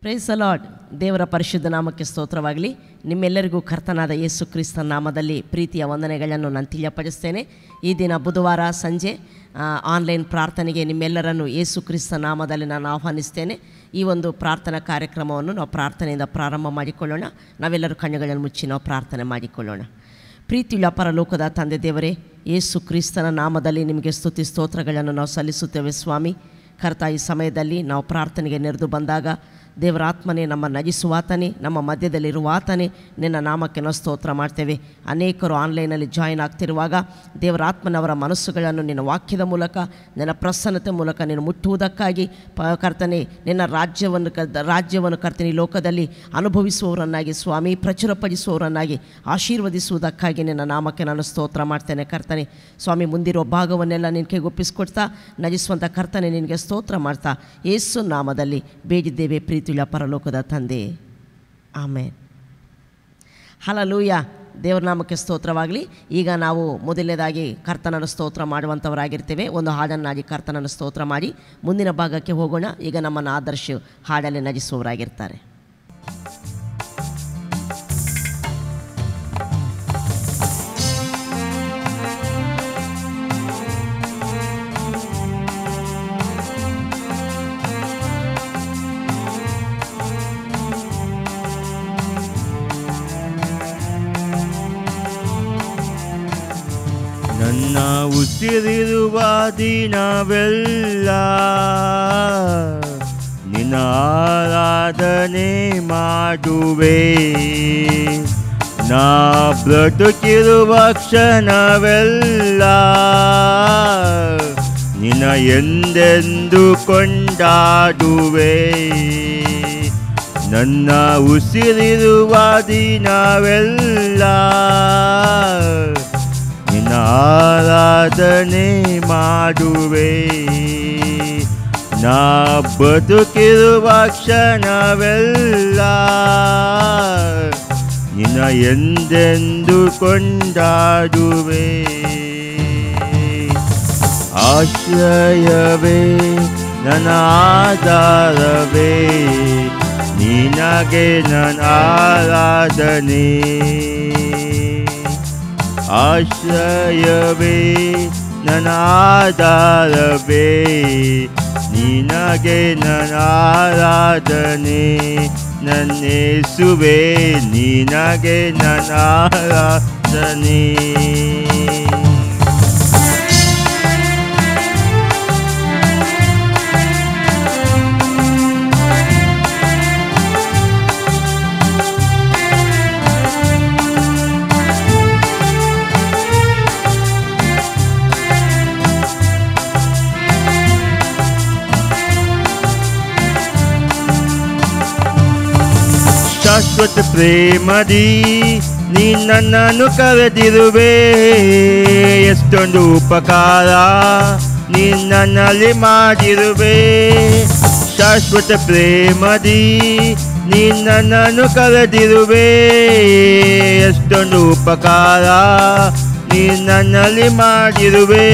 Praise the lord. ದೇವರ ಪರಿಶುದ್ಧ ನಾಮಕ್ಕೆ ಸ್ತೋತ್ರವಾಗಲಿ. ನಿಮ್ಮೆಲ್ಲರಿಗೂ ಕರ್ತನಾದ ಯೇಸು ಕ್ರಿಸ್ತನ ನಾಮದಲ್ಲಿ ಪ್ರೀತಿಯ ವಂದನೆಗಳನ್ನು ನಾನು ತಿಳಿಯಪಡಿಸ್ತೇನೆ. ಈ ದಿನ ಬುಧವಾರ ಸಂಜೆ ಆನ್ಲೈನ್ ಪ್ರಾರ್ಥನೆಗೆ ನಿಮ್ಮೆಲ್ಲರನ್ನು ಯೇಸು ಕ್ರಿಸ್ತನ ನಾಮದಲ್ಲಿ ನಾನು ಆಹ್ವಾನಿಸ್ತೇನೆ. ಈ ಒಂದು ಪ್ರಾರ್ಥನಾ ಕಾರ್ಯಕ್ರಮವನ್ನು ನಾವು ಪ್ರಾರ್ಥನೆಯಿಂದ ಪ್ರಾರಂಭ ಮಾಡಿಕೊಳ್ಳೋಣ. ನಾವೆಲ್ಲರೂ ಕಣ್ಣುಗಳನ್ನು ಮುಚ್ಚಿ ನಾವು ಪ್ರಾರ್ಥನೆ ಮಾಡಿಕೊಳ್ಳೋಣ. ಪ್ರೀತಿಯುಳ್ಳ ಪರಲೋಕದ ತಂದೆ ದೇವರೇ, ಯೇಸು ಕ್ರಿಸ್ತನ ನಾಮದಲ್ಲಿ ನಿಮಗೆ ಸ್ತುತಿ ಸ್ತೋತ್ರಗಳನ್ನು ನಾವು ಸಲ್ಲಿಸುತ್ತೇವೆ ಸ್ವಾಮಿ. ಕರ್ತ, ಈ ಸಮಯದಲ್ಲಿ ನಾವು ಪ್ರಾರ್ಥನೆಗೆ ನೆರೆದು ಬಂದಾಗ ದೇವರಾತ್ಮನೇ, ನಮ್ಮ ನಗಿಸುವಾತನೇ, ನಮ್ಮ ಮಧ್ಯದಲ್ಲಿರುವಾತನೇ, ನಿನ್ನ ನಾಮಕ್ಕೆ ನಾವು ಸ್ತೋತ್ರ ಮಾಡ್ತೇವೆ. ಅನೇಕರು ಆನ್ಲೈನಲ್ಲಿ ಜಾಯಿನ್ ಆಗ್ತಿರುವಾಗ ದೇವರಾತ್ಮನವರ ಮನಸ್ಸುಗಳನ್ನು ನಿನ್ನ ವಾಕ್ಯದ ಮೂಲಕ, ನಿನ್ನ ಪ್ರಸನ್ನತೆ ಮೂಲಕ ನೀನು ಮುಟ್ಟುವುದಕ್ಕಾಗಿ ಕರ್ತನೆ, ನಿನ್ನ ರಾಜ್ಯವನ್ನು ಕರ್ತನೆ ಈ ಲೋಕದಲ್ಲಿ ಅನುಭವಿಸುವವರನ್ನಾಗಿ ಸ್ವಾಮಿ, ಪ್ರಚುರಪಡಿಸುವವರನ್ನಾಗಿ ಆಶೀರ್ವದಿಸುವುದಕ್ಕಾಗಿ ನಿನ್ನ ನಾಮಕ್ಕೆ ನಾನು ಸ್ತೋತ್ರ ಮಾಡ್ತೇನೆ ಕರ್ತನೆ. ಸ್ವಾಮಿ, ಮುಂದಿರುವ ಭಾಗವನ್ನೆಲ್ಲ ನಿನಗೆ ಒಪ್ಪಿಸ್ಕೊಡ್ತಾ ನಗಿಸುವಂಥ ಕರ್ತನೆ ನಿನಗೆ ಸ್ತೋತ್ರ ಮಾಡ್ತಾ ಯೇಸು ನಾಮದಲ್ಲಿ ಬೇಡಿದ್ದೇವೆ ಪ್ರೀತಿಯುಳ್ಳ ಪರಲೋಕದ ತಂದೆ, ಆಮೇನ್. ಹಲ್ಲೆಲೂಯಾ. ದೇವರ ನಾಮಕ್ಕೆ ಸ್ತೋತ್ರವಾಗಲಿ. ಈಗ ನಾವು ಮೊದಲನೇದಾಗಿ ಕರ್ತನನ್ನು ಸ್ತೋತ್ರ ಮಾಡುವಂಥವರಾಗಿರ್ತೇವೆ. ಒಂದು ಹಾಡನ್ನಾಗಿ ಕರ್ತನನ್ನು ಸ್ತೋತ್ರ ಮಾಡಿ ಮುಂದಿನ ಭಾಗಕ್ಕೆ ಹೋಗೋಣ. ಈಗ ನಮ್ಮನ್ನು ಆದರ್ಶ ಹಾಡಲ್ಲಿ ನಗಿಸುವವರಾಗಿರ್ತಾರೆ. ನನ್ನ ಉಸಿರಿರುವ ದಿನವೆಲ್ಲ ನಿನ್ನ ಆರಾಧನೆ ಮಾಡುವೆ. ನಾ ಬ್ರತುಕಿರುವ ಕ್ಷಣವೆಲ್ಲ ನಿನ್ನ ಎಂದೆಂದು ಕೊಂಡಾಡುವೆ. ನನ್ನ ಉಸಿರಿರುವ ದಿನವೆಲ್ಲ ನಿನ್ನ ಆರಾಧನೆ ಮಾಡುವೆ. ನಾ ಬದುಕಿರುವ ಕ್ಷಣವೆಲ್ಲ ನಿನ್ನ ಎಂದೆಂದು ಕೊಂಡಾಡುವೆ. ಆಶ್ರಯವೇ ನನ್ನ ಆಧಾರವೇ, ನಿನಗೆ ನನ್ನ ಆರಾಧನೆ. ಆಶ್ರಯವೇ ನನ್ನ ಆಧಾರವೇ, ನಿನಗೆ ನನ್ನ ಆರಾಧನೆ. ನನ್ನ ಯೇಸುವೇ, ನಿನಗೆ ನನ್ನ ಆರಾಧನೆ. ಶಾಶ್ವತ ಪ್ರೇಮದಿ ನೀ ನನ್ನನ್ನು ಕರೆದಿರುವೆ. ಎಷ್ಟೊಂದು ಉಪಕಾರ ನೀ ನನ್ನಲ್ಲಿ ಮಾಡಿರುವೆ. ಶಾಶ್ವತ ಪ್ರೇಮದಿ ನೀ ನನ್ನನ್ನು ಕರೆದಿರುವೆ. ಎಷ್ಟೊಂದು ಉಪಕಾರ ನೀ ನನ್ನಲ್ಲಿ ಮಾಡಿರುವೆ.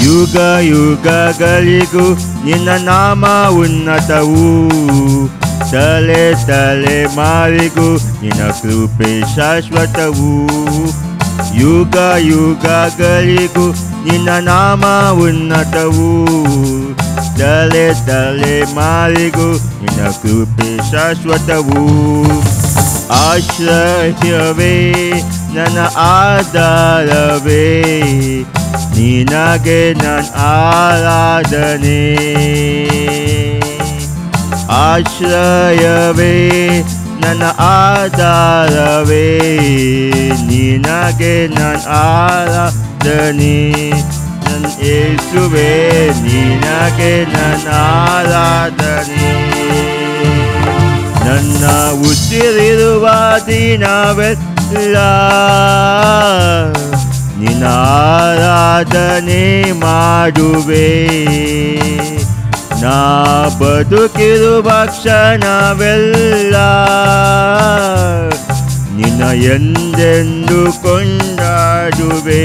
ಯುಗ ಯುಗಗಳಿಗೂ ನಿನ್ನ ನಾಮ ಉನ್ನತವು. ತಲೆ ತಲೆ ಮಾರಿಗೂ ನಿನ್ನ ಕೃಪೆ ಶಾಶ್ವತವು. ಯುಗ ಯುಗಗಳಿಗೂ ನಿನ್ನ ನಾಮ ಉನ್ನತವು. ತಲೆ ತಲೆ ಮಾರಿಗೂ ನಿನ್ನ ಕೃಪೆ ಶಾಶ್ವತವು. ಆಶ್ರಯವೇ ನನ್ನ ಆಧಾರವೇ, ನಿನಗೆ ನನ್ನ ಆರಾಧನೆ. ಆಶ್ರಯವೇ ನನ್ನ ಆಧಾರವೇ, ನಿನಗೆ ನನ್ನ ಆರಾಧನೆ. ನನ್ನ ಯೇಸುವೇ, ನಿನಗೆ ನನ್ನ ಆರಾಧನೆ. ನನ್ನ ನನ್ನ ಉಸಿರಿರುವ ದಿನವೆಲ್ಲ ನಿನ್ನ ಆರಾಧನೆ ಮಾಡುವೆ. ನಾ ಬದುಕಿರುವ ಕ್ಷಣವೆಲ್ಲ ನಿನ್ನ ಎಂದೆಂದು ಕೊಂಡಾಡುವೆ.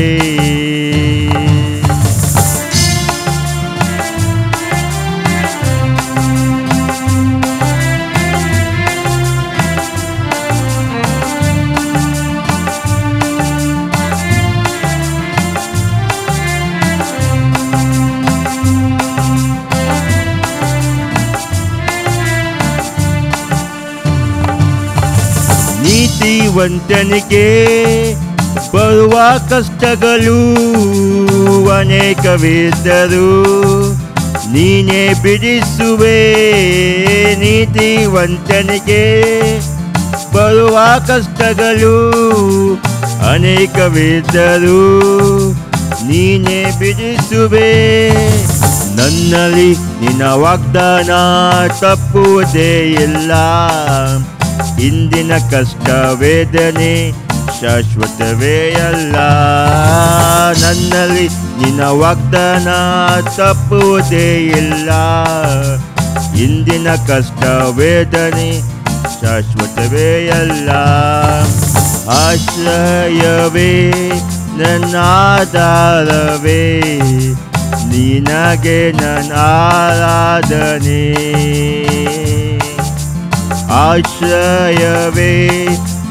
ನೀತಿವಂತನಿಗೆ ಬರುವ ಕಷ್ಟಗಳು ಅನೇಕವಿದ್ದರೂ ನೀನೇ ಬಿಡಿಸುವೆ. ನೀತಿವಂತನಿಗೆ ಬರುವ ಕಷ್ಟಗಳು ಅನೇಕವಿದ್ದರೂ ನೀನೇ ಬಿಡಿಸುವೆ. ನನ್ನಲ್ಲಿ ನಿನ್ನ ವಾಗ್ದಾನ ತಪ್ಪುವುದೇ ಇಲ್ಲ. ಇಂದಿನ ಕಷ್ಟ ವೇದನೆ ಶಾಶ್ವತವೇ ಅಲ್ಲ. ನನ್ನಲ್ಲಿ ನಿನ್ನ ವಾಗ್ದಾನ ತಪ್ಪುವುದೇ ಇಲ್ಲ. ಇಂದಿನ ಕಷ್ಟ ವೇದನೆ ಶಾಶ್ವತವೇ ಅಲ್ಲ. ಆಶ್ರಯವೇ ನನ್ನ ಆಧಾರವೇ, ನಿನಗೆ ನನ್ನ ಆರಾಧನೆ. ಆಶ್ರಯವೇ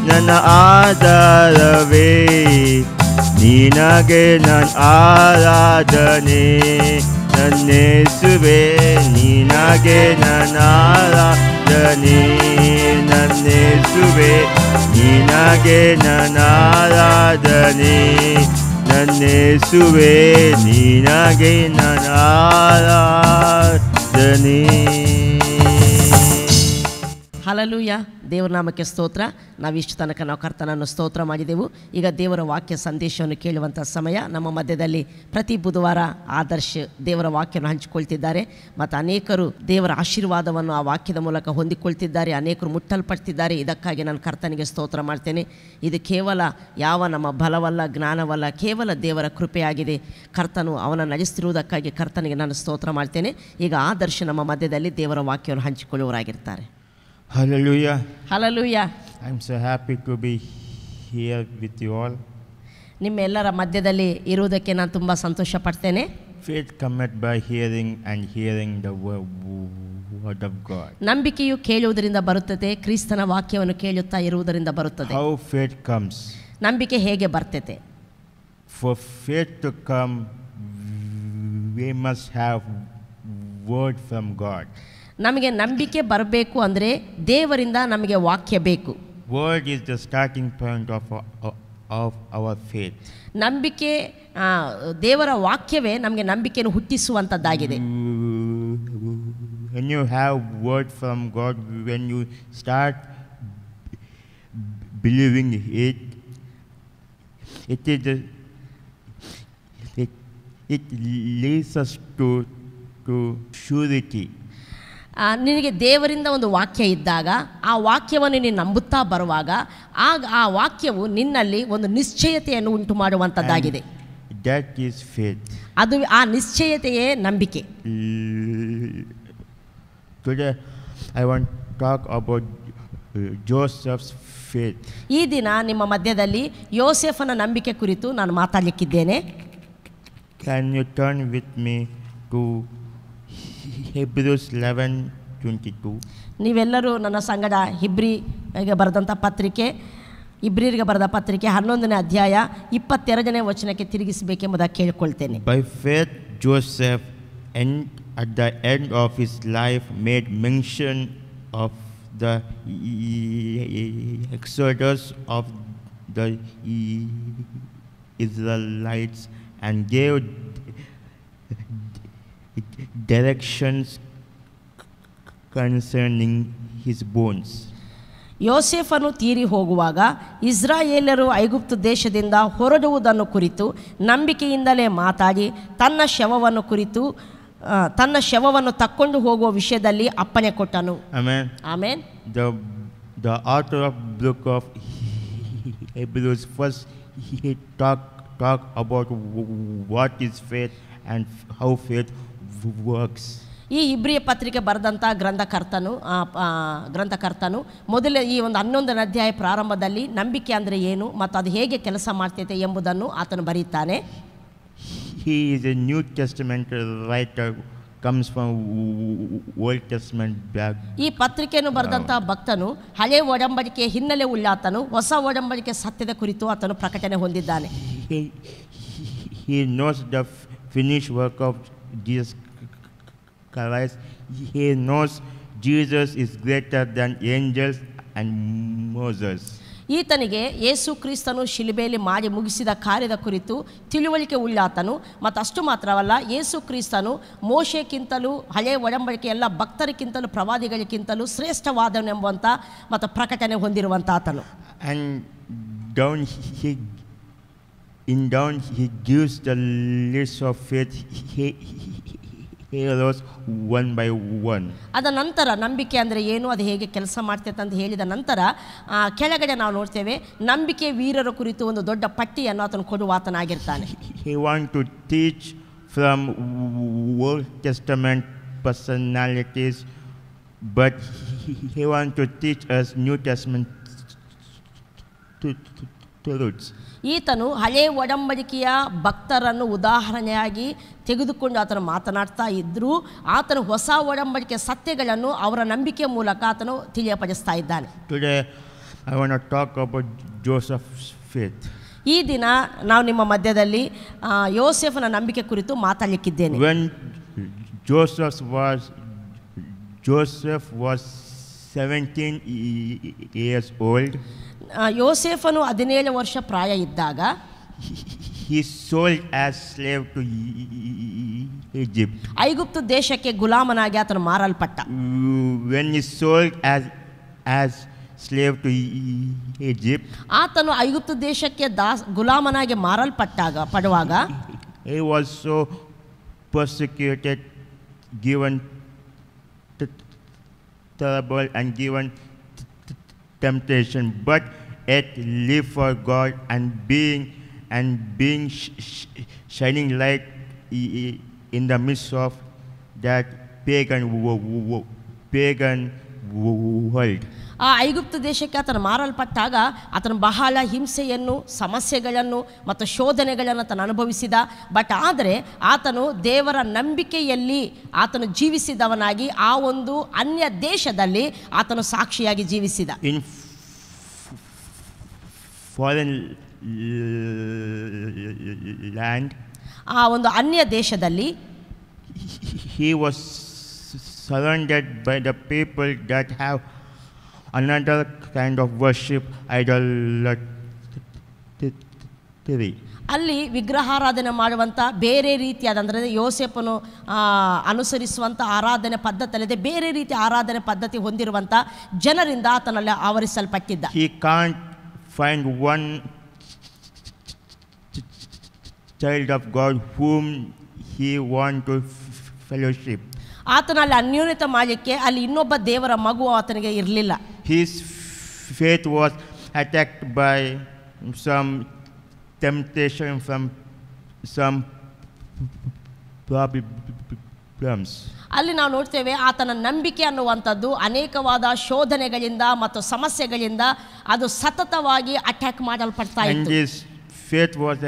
ನನ್ನ ಆಧಾರವೇ, ನಿನಗೆ ನನ್ನ ಆರಾಧನೆ. ನನ್ನೇಸುವೆ ನಿನಗೆ ನನ್ನ ಆರಾಧನೆ. ನನ್ನೇಸುವೆ ನಿನಗೆ ನನ್ನ ಆರಾಧನೆ. ನನ್ನೇಸುವೆ ನಿನಗೆ ನನ್ನ ಆರಾಧನೆ. ಹಲ್ಲೆಲೂಯಾ. ದೇವರ ನಾಮಕ್ಕೆ ಸ್ತೋತ್ರ. ನಾವಿಷ್ಟು ತನಕ ನಾವು ಕರ್ತನನ್ನು ಸ್ತೋತ್ರ ಮಾಡಿದೆವು. ಈಗ ದೇವರ ವಾಕ್ಯ ಸಂದೇಶವನ್ನು ಕೇಳುವಂಥ ಸಮಯ. ನಮ್ಮ ಮಧ್ಯದಲ್ಲಿ ಪ್ರತಿ ಬುಧವಾರ ಆದರ್ಶ್ ದೇವರ ವಾಕ್ಯವನ್ನು ಹಂಚಿಕೊಳ್ತಿದ್ದಾರೆ ಮತ್ತು ಅನೇಕರು ದೇವರ ಆಶೀರ್ವಾದವನ್ನು ಆ ವಾಕ್ಯದ ಮೂಲಕ ಹೊಂದಿಕೊಳ್ತಿದ್ದಾರೆ. ಅನೇಕರು ಮುಟ್ಟಲ್ಪಡ್ತಿದ್ದಾರೆ. ಇದಕ್ಕಾಗಿ ನಾನು ಕರ್ತನಿಗೆ ಸ್ತೋತ್ರ ಮಾಡ್ತೇನೆ. ಇದು ಕೇವಲ ಯಾವ ನಮ್ಮ ಬಲವಲ್ಲ, ಜ್ಞಾನವಲ್ಲ, ಕೇವಲ ದೇವರ ಕೃಪೆಯಾಗಿದೆ. ಕರ್ತನು ಅವನ ನಡೆಸ್ತಿರುವುದಕ್ಕಾಗಿ ಕರ್ತನಿಗೆ ನಾನು ಸ್ತೋತ್ರ ಮಾಡ್ತೇನೆ. ಈಗ ಆದರ್ಶ್ ನಮ್ಮ ಮಧ್ಯದಲ್ಲಿ ದೇವರ ವಾಕ್ಯವನ್ನು ಹಂಚಿಕೊಳ್ಳುವವರಾಗಿರ್ತಾರೆ. Hallelujah. Hallelujah. I'm so happy to be here with you all. ನಿಮ್ಮೆಲ್ಲರ ಮಧ್ಯದಲ್ಲಿ ಇರುವುದಕ್ಕೆ ನಾನು ತುಂಬ ಸಂತೋಷ ಪಡ್ತೇನೆ. Faith cometh by hearing and hearing the word of God. ನಂಬಿಕೆಯು ಕೇಳುವುದರಿಂದ ಬರುತ್ತದೆ, ಕ್ರಿಸ್ತನ ವಾಕ್ಯವನ್ನು ಕೇಳುತ್ತಾ ಇರುವುದರಿಂದ ಬರುತ್ತದೆ. How faith comes? ನಂಬಿಕೆ ಹೇಗೆ ಬರ್ತದೆ? For faith to come, we must have word from God. ನಮಗೆ ನಂಬಿಕೆ ಬರಬೇಕು ಅಂದರೆ ದೇವರಿಂದ ನಮಗೆ ವಾಕ್ಯ ಬೇಕು. Word is the starting point of our faith. ನಂಬಿಕೆ ದೇವರ ವಾಕ್ಯವೇ ನಮಗೆ ನಂಬಿಕೆಯನ್ನು ಹುಟ್ಟಿಸುವಂಥದ್ದಾಗಿದೆ. When you have word from God, when you start believing it, it leads us to surety. ನಿನಗೆ ದೇವರಿಂದ ಒಂದು ವಾಕ್ಯ ಇದ್ದಾಗ ಆ ವಾಕ್ಯವನ್ನು ನೀನು ನಂಬುತ್ತಾ ಬರುವಾಗ ಆಗ ಆ ವಾಕ್ಯವು ನಿನ್ನಲ್ಲಿ ಒಂದು ನಿಶ್ಚಯತೆಯನ್ನು ಉಂಟು ಮಾಡುವಂಥದ್ದಾಗಿದೆ. That is faith. ಅದು ಆ ನಿಶ್ಚಯತೆಯೇ ನಂಬಿಕೆ. Today I want to talk about Joseph's faith. ಈ ದಿನ ನಿಮ್ಮ ಮಧ್ಯದಲ್ಲಿ ಯೋಸೇಫನ ನಂಬಿಕೆ ಕುರಿತು ನಾನು ಮಾತಾಡಲಿಕ್ಕಿದ್ದೇನೆ. Can you turn with me to Hebrews 11:22? ನೀವೆಲ್ಲರೂ ನನ್ನ ಸಂಗಡ ಇಬ್ರಿಯರಿಗೆ ಬರೆದಂಥ ಪತ್ರಿಕೆ 11ನೇ ಅಧ್ಯಾಯ 22ನೇ ವಚನಕ್ಕೆ ತಿರುಗಿಸಬೇಕೆಂಬುದಾಗಿ ಕೇಳಿಕೊಳ್ತೇನೆ. By faith Joseph at the end of his life made mention of the exodus of the Israelites and gave directions concerning his bones. ಯೋಸೇಫನು ತೀರಿ ಹೋಗುವಾಗ ಇಸ್ರಾಯೇಲರು ಐಗುಪ್ತ ದೇಶದಿಂದ ಹೊರಡುವುದನ್ನು ಕುರಿತು ನಂಬಿಕೆಯಿಂದಲೇ ಮಾತಾಡಿ ತನ್ನ ಶವವನ್ನು ತಕ್ಕೊಂಡು ಹೋಗುವ ವಿಷಯದಲ್ಲಿ ಅಪ್ಪಣೆ ಕೊಟ್ಟನು. Amen. Amen. The the author of book of Hebrews first he talk about what is faith and how faith works. ಈ ಇಬ್ರಿಯ ಪತ್ರಿಕೆ ಬರೆದಂಥ ಗ್ರಂಥಕರ್ತನು ಮೊದಲೇ ಈ ಒಂದು 11ನೇ ಅಧ್ಯಾಯ ಪ್ರಾರಂಭದಲ್ಲಿ ನಂಬಿಕೆ ಅಂದರೆ ಏನು ಮತ್ತು ಅದು ಹೇಗೆ ಕೆಲಸ ಮಾಡ್ತೈತೆ ಎಂಬುದನ್ನು ಆತನು ಬರೀತಾನೆ. He is a New Testament writer, comes from Old Testament back. ಈ ಪತ್ರಿಕೆಯನ್ನು ಬರೆದಂಥ ಭಕ್ತನು ಹಳೆಯ ಒಡಂಬಡಿಕೆಯ ಹಿನ್ನೆಲೆ ಉಳ್ಳಾತನು, ಹೊಸ ಒಡಂಬಡಿಕೆ ಸತ್ಯದ ಕುರಿತು ಆತನು ಪ್ರಕಟಣೆ ಹೊಂದಿದ್ದಾನೆ. He knows the finished work of Jesus Christ. He knows Jesus is greater than angels and Moses. ಈತನಿಗೆ ಯೇಸು ಕ್ರಿಸ್ತನು ಶಿಲುಬೆಯಲ್ಲಿ ಮಾಡಿ ಮುಗಿಸಿದ ಕಾರ್ಯದ ಕುರಿತು ತಿಳುವಳಿಕೆ ಉಳ್ಳಾತನು. ಮತ್ತು ಅಷ್ಟು ಮಾತ್ರವಲ್ಲ, ಯೇಸು ಕ್ರಿಸ್ತನು ಮೋಶೆಗಿಂತಲೂ ಹಳೆಯ ಒಡಂಬಡಿಕೆ ಎಲ್ಲ ಭಕ್ತರಿಗಿಂತಲೂ ಪ್ರವಾದಿಗಳಿಗಿಂತಲೂ ಶ್ರೇಷ್ಠವಾದನೆಂಬುವಂಥ ಮತ್ತು ಪ್ರಕಟಣೆ ಹೊಂದಿರುವಂಥ ಆತನು. And down he gives the list of faith heroes one by one. ಅದ ನಂತರ ನಂಬಿಕೆ ಅಂದರೆ ಏನು, ಅದು ಹೇಗೆ ಕೆಲಸ ಮಾಡ್ತೈತೆ ಅಂತ ಹೇಳಿದ ನಂತರ ಕೆಳಗಡೆ ನಾವು ನೋಡ್ತೇವೆ ನಂಬಿಕೆ ವೀರರ ಕುರಿತು ಒಂದು ದೊಡ್ಡ ಪಟ್ಟಿಯನ್ನು ಆತನು ಕೊಡುವ ಆತನಾಗಿರ್ತಾನೆ. He want to teach from Old Testament personalities, but he want to teach us New Testament truths. ಈತನು ಹಳೆಯ ಒಡಂಬಡಿಕೆಯ ಭಕ್ತರನ್ನು ಉದಾಹರಣೆಯಾಗಿ ತೆಗೆದುಕೊಂಡು ಆತನು ಮಾತನಾಡ್ತಾ ಇದ್ದರೂ ಆತನು ಹೊಸ ಒಡಂಬಡಿಕೆ ಸತ್ಯಗಳನ್ನು ಅವರ ನಂಬಿಕೆ ಮೂಲಕ ಆತನು ತಿಳಿಯಪಡಿಸ್ತಾ ಇದ್ದಾನೆ. Today I want to talk about Joseph's faith. ಈ ದಿನ ನಾವು ನಿಮ್ಮ ಮಧ್ಯದಲ್ಲಿ ಯೋಸೇಫನ ನಂಬಿಕೆ ಕುರಿತು ಮಾತಾಡಲಿಕ್ಕಿದ್ದೇನೆ. When Joseph was 17 years old, ಯೋಸೇಫನು 17 ವರ್ಷ ಪ್ರಾಯ ಇದ್ದಾಗ he sold as slave to Egypt. ಐಗುಪ್ತ ದೇಶಕ್ಕೆ ಗುಲಾಮನಾಗಿ ಆತನು ಮಾರಲ್ಪಟ್ಟ. When he sold as slave to Egypt, ಆತನು ಐಗುಪ್ತ ದೇಶಕ್ಕೆ ಗುಲಾಮನಾಗಿ ಪಡುವಾಗ he was so persecuted, given trouble and given temptation, but yet live for God and being shining light in the midst of that pagan world. ಆ ಐಗುಪ್ತ ದೇಶಕ್ಕೆ ಆತನು ಮಾರಲ್ಪಟ್ಟಾಗ ಆತನು ಬಹಳ ಹಿಂಸೆಯನ್ನು, ಸಮಸ್ಯೆಗಳನ್ನು ಮತ್ತು ಶೋಧನೆಗಳನ್ನು ಆತನು ಅನುಭವಿಸಿದ. ಬಟ್ ಆದರೆ ಆತನು ದೇವರ ನಂಬಿಕೆಯಲ್ಲಿ ಆತನು ಜೀವಿಸಿದವನಾಗಿ ಆ ಒಂದು ಅನ್ಯ ದೇಶದಲ್ಲಿ ಆತನು ಸಾಕ್ಷಿಯಾಗಿ ಜೀವಿಸಿದ. In foreign land, ಆ ಒಂದು ಅನ್ಯ ದೇಶದಲ್ಲಿ he was surrounded by the people that have another kind of worship, idolatry. ಅಲ್ಲಿ ವಿಗ್ರಹಾರಾಧನೆ ಮಾಡುವಂಥ ಬೇರೆ ರೀತಿಯಾದ ಅಂದರೆ ಯೋಸೇಫನು ಅನುಸರಿಸುವಂಥ ಆರಾಧನೆ ಪದ್ಧತಿ ಅಲ್ಲದೆ ಬೇರೆ ರೀತಿಯ ಆರಾಧನೆ ಪದ್ಧತಿ ಹೊಂದಿರುವಂಥ ಜನರಿಂದ ಆತನಲ್ಲಿ ಆವರಿಸಲ್ಪಟ್ಟಿದ್ದ. He can't find one child of God whom he want to fellowship. ಆತನಲ್ಲಿ ಅನ್ಯೋನ್ಯತೆ ಮಾಡಲಿಕ್ಕೆ ಅಲ್ಲಿ ಇನ್ನೊಬ್ಬ ದೇವರ ಮಗು ಆತನಿಗೆ ಇರಲಿಲ್ಲ. His faith was attacked by some temptation, from some problems. ಅಲ್ಲಿ ನಾವು ನೋಡ್ತೇವೆ ಆತನ ನಂಬಿಕೆ ಅನ್ನುವಂಥದ್ದು ಅನೇಕವಾದ ಶೋಧನೆಗಳಿಂದ ಮತ್ತು ಸಮಸ್ಯೆಗಳಿಂದ ಅದು ಸತತವಾಗಿ ಅಟ್ಯಾಕ್ ಮಾಡಲ್ಪಡ್ತಾ ಇತ್ತು. And his faith was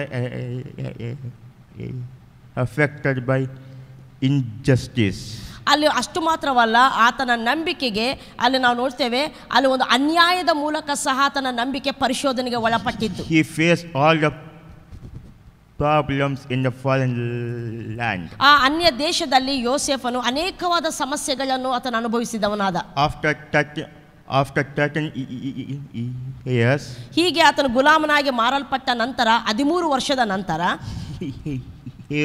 affected by injustice. ಅಲ್ಲಿ ಅಷ್ಟು ಮಾತ್ರವಲ್ಲ, ಆತನ ನಂಬಿಕೆಗೆ ಅಲ್ಲಿ ನಾವು ನೋಡ್ತೇವೆ ಅಲ್ಲಿ ಒಂದು ಅನ್ಯಾಯದ ಮೂಲಕ ಸಹ ಆತನ ನಂಬಿಕೆ ಪರಿಶೋಧನೆಗೆ ಒಳಪಟ್ಟಿದ್ದು. He faced all the problems in the foreign land. ಆ ಅನ್ಯ ದೇಶದಲ್ಲಿ ಯೋಸೇಫನು ಅನೇಕವಾದ ಸಮಸ್ಯೆಗಳನ್ನು ಆತನು ಅನುಭವಿಸಿದವನಾದ. After 13 years, ಹೀಗೆ ಆತನು ಗುಲಾಮನಾಗಿ ಮಾರಲ್ಪಟ್ಟ ನಂತರ 13 ವರ್ಷದ ನಂತರ he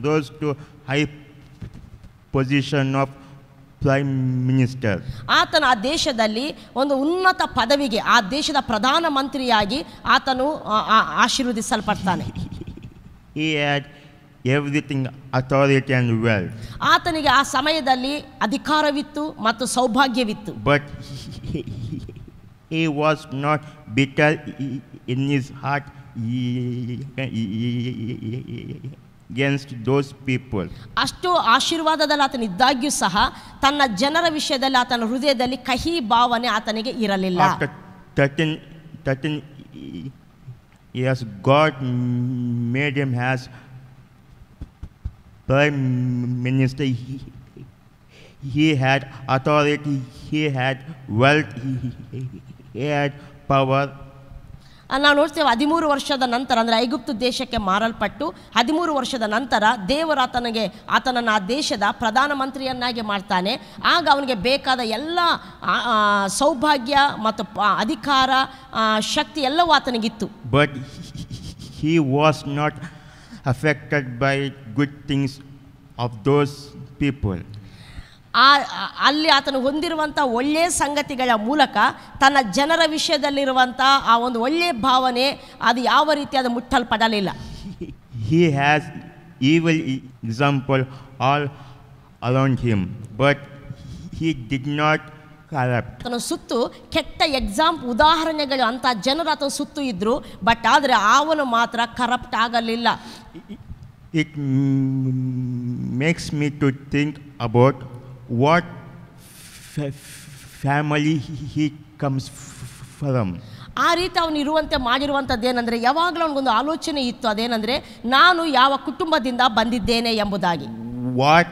rose to high position of prime minister. ಆತನು ಆ ದೇಶದಲ್ಲಿ ಒಂದು ಉನ್ನತ ಪದವಿಗೆ, ಆ ದೇಶದ ಪ್ರಧಾನ ಮಂತ್ರಿಯಾಗಿ ಆತನು ಆಶೀರ್ವದಿಸಲ್ಪಡ್ತಾನೆ. He had everything, authority and wealth. ಆತನಿಗೆ ಆ ಸಮಯದಲ್ಲಿ ಅಧಿಕಾರವಿತ್ತು ಮತ್ತು ಸೌಭಾಗ್ಯವಿತ್ತು. But he was not bitter in his heart against those people. ಅಷ್ಟು ಆಶೀರ್ವಾದದಲ್ಲಿ ಆತನಿದ್ದಾಗ್ಯೂ ಸಹ ತನ್ನ ಜನರ ವಿಷಯದಲ್ಲಿ ಆತನ ಹೃದಯದಲ್ಲಿ ಕಹಿ ಭಾವನೆ ಆತನಿಗೆ ಇರಲಿಲ್ಲ. After 13 years, God made him as prime minister. He had authority, he had wealth, he had power. ನಾವು ನೋಡ್ತೇವೆ 13 ವರ್ಷದ ನಂತರ ಅಂದರೆ ಐಗುಪ್ತ ದೇಶಕ್ಕೆ ಮಾರಲ್ಪಟ್ಟು 13 ವರ್ಷದ ನಂತರ ದೇವರು ಆತನನ್ನು ಆ ದೇಶದ ಪ್ರಧಾನಮಂತ್ರಿಯನ್ನಾಗಿ ಮಾಡ್ತಾನೆ. ಆಗ ಅವನಿಗೆ ಬೇಕಾದ ಎಲ್ಲ ಸೌಭಾಗ್ಯ ಮತ್ತು ಅಧಿಕಾರ ಶಕ್ತಿ ಎಲ್ಲವೂ ಆತನಿಗಿತ್ತು. But he was not affected by good things of those people. ಅಲ್ಲಿ ಆತನು ಹೊಂದಿರುವಂಥ ಒಳ್ಳೆಯ ಸಂಗತಿಗಳ ಮೂಲಕ ತನ್ನ ಜನರ ವಿಷಯದಲ್ಲಿರುವಂಥ ಆ ಒಂದು ಒಳ್ಳೆಯ ಭಾವನೆ ಅದು ಯಾವ ರೀತಿಯಾದ ಮುಟ್ಟಲ್ಪಡಲಿಲ್ಲ. He has evil example all around him, but he did not corrupt. ಆತನ ಸುತ್ತು ಕೆಟ್ಟ ಉದಾಹರಣೆಗಳು ಅಂತ ಜನರು ಆತನ ಸುತ್ತು ಇದ್ರು, ಬಟ್ ಆದರೆ ಅವನು ಮಾತ್ರ ಕರಪ್ಟ್ ಆಗಲಿಲ್ಲ. It makes me to think about what family he comes from. ಆ ರೀತಿ ಅವನು ಇರುವಂತೆ ಮಾಡಿರುವಂಥದ್ದು ಏನಂದರೆ ಯಾವಾಗಲೂ ಅವನಿಗೊಂದು ಆಲೋಚನೆ ಇತ್ತು, ಅದೇನೆಂದರೆ ನಾನು ಯಾವ ಕುಟುಂಬದಿಂದ ಬಂದಿದ್ದೇನೆ ಎಂಬುದಾಗಿ. What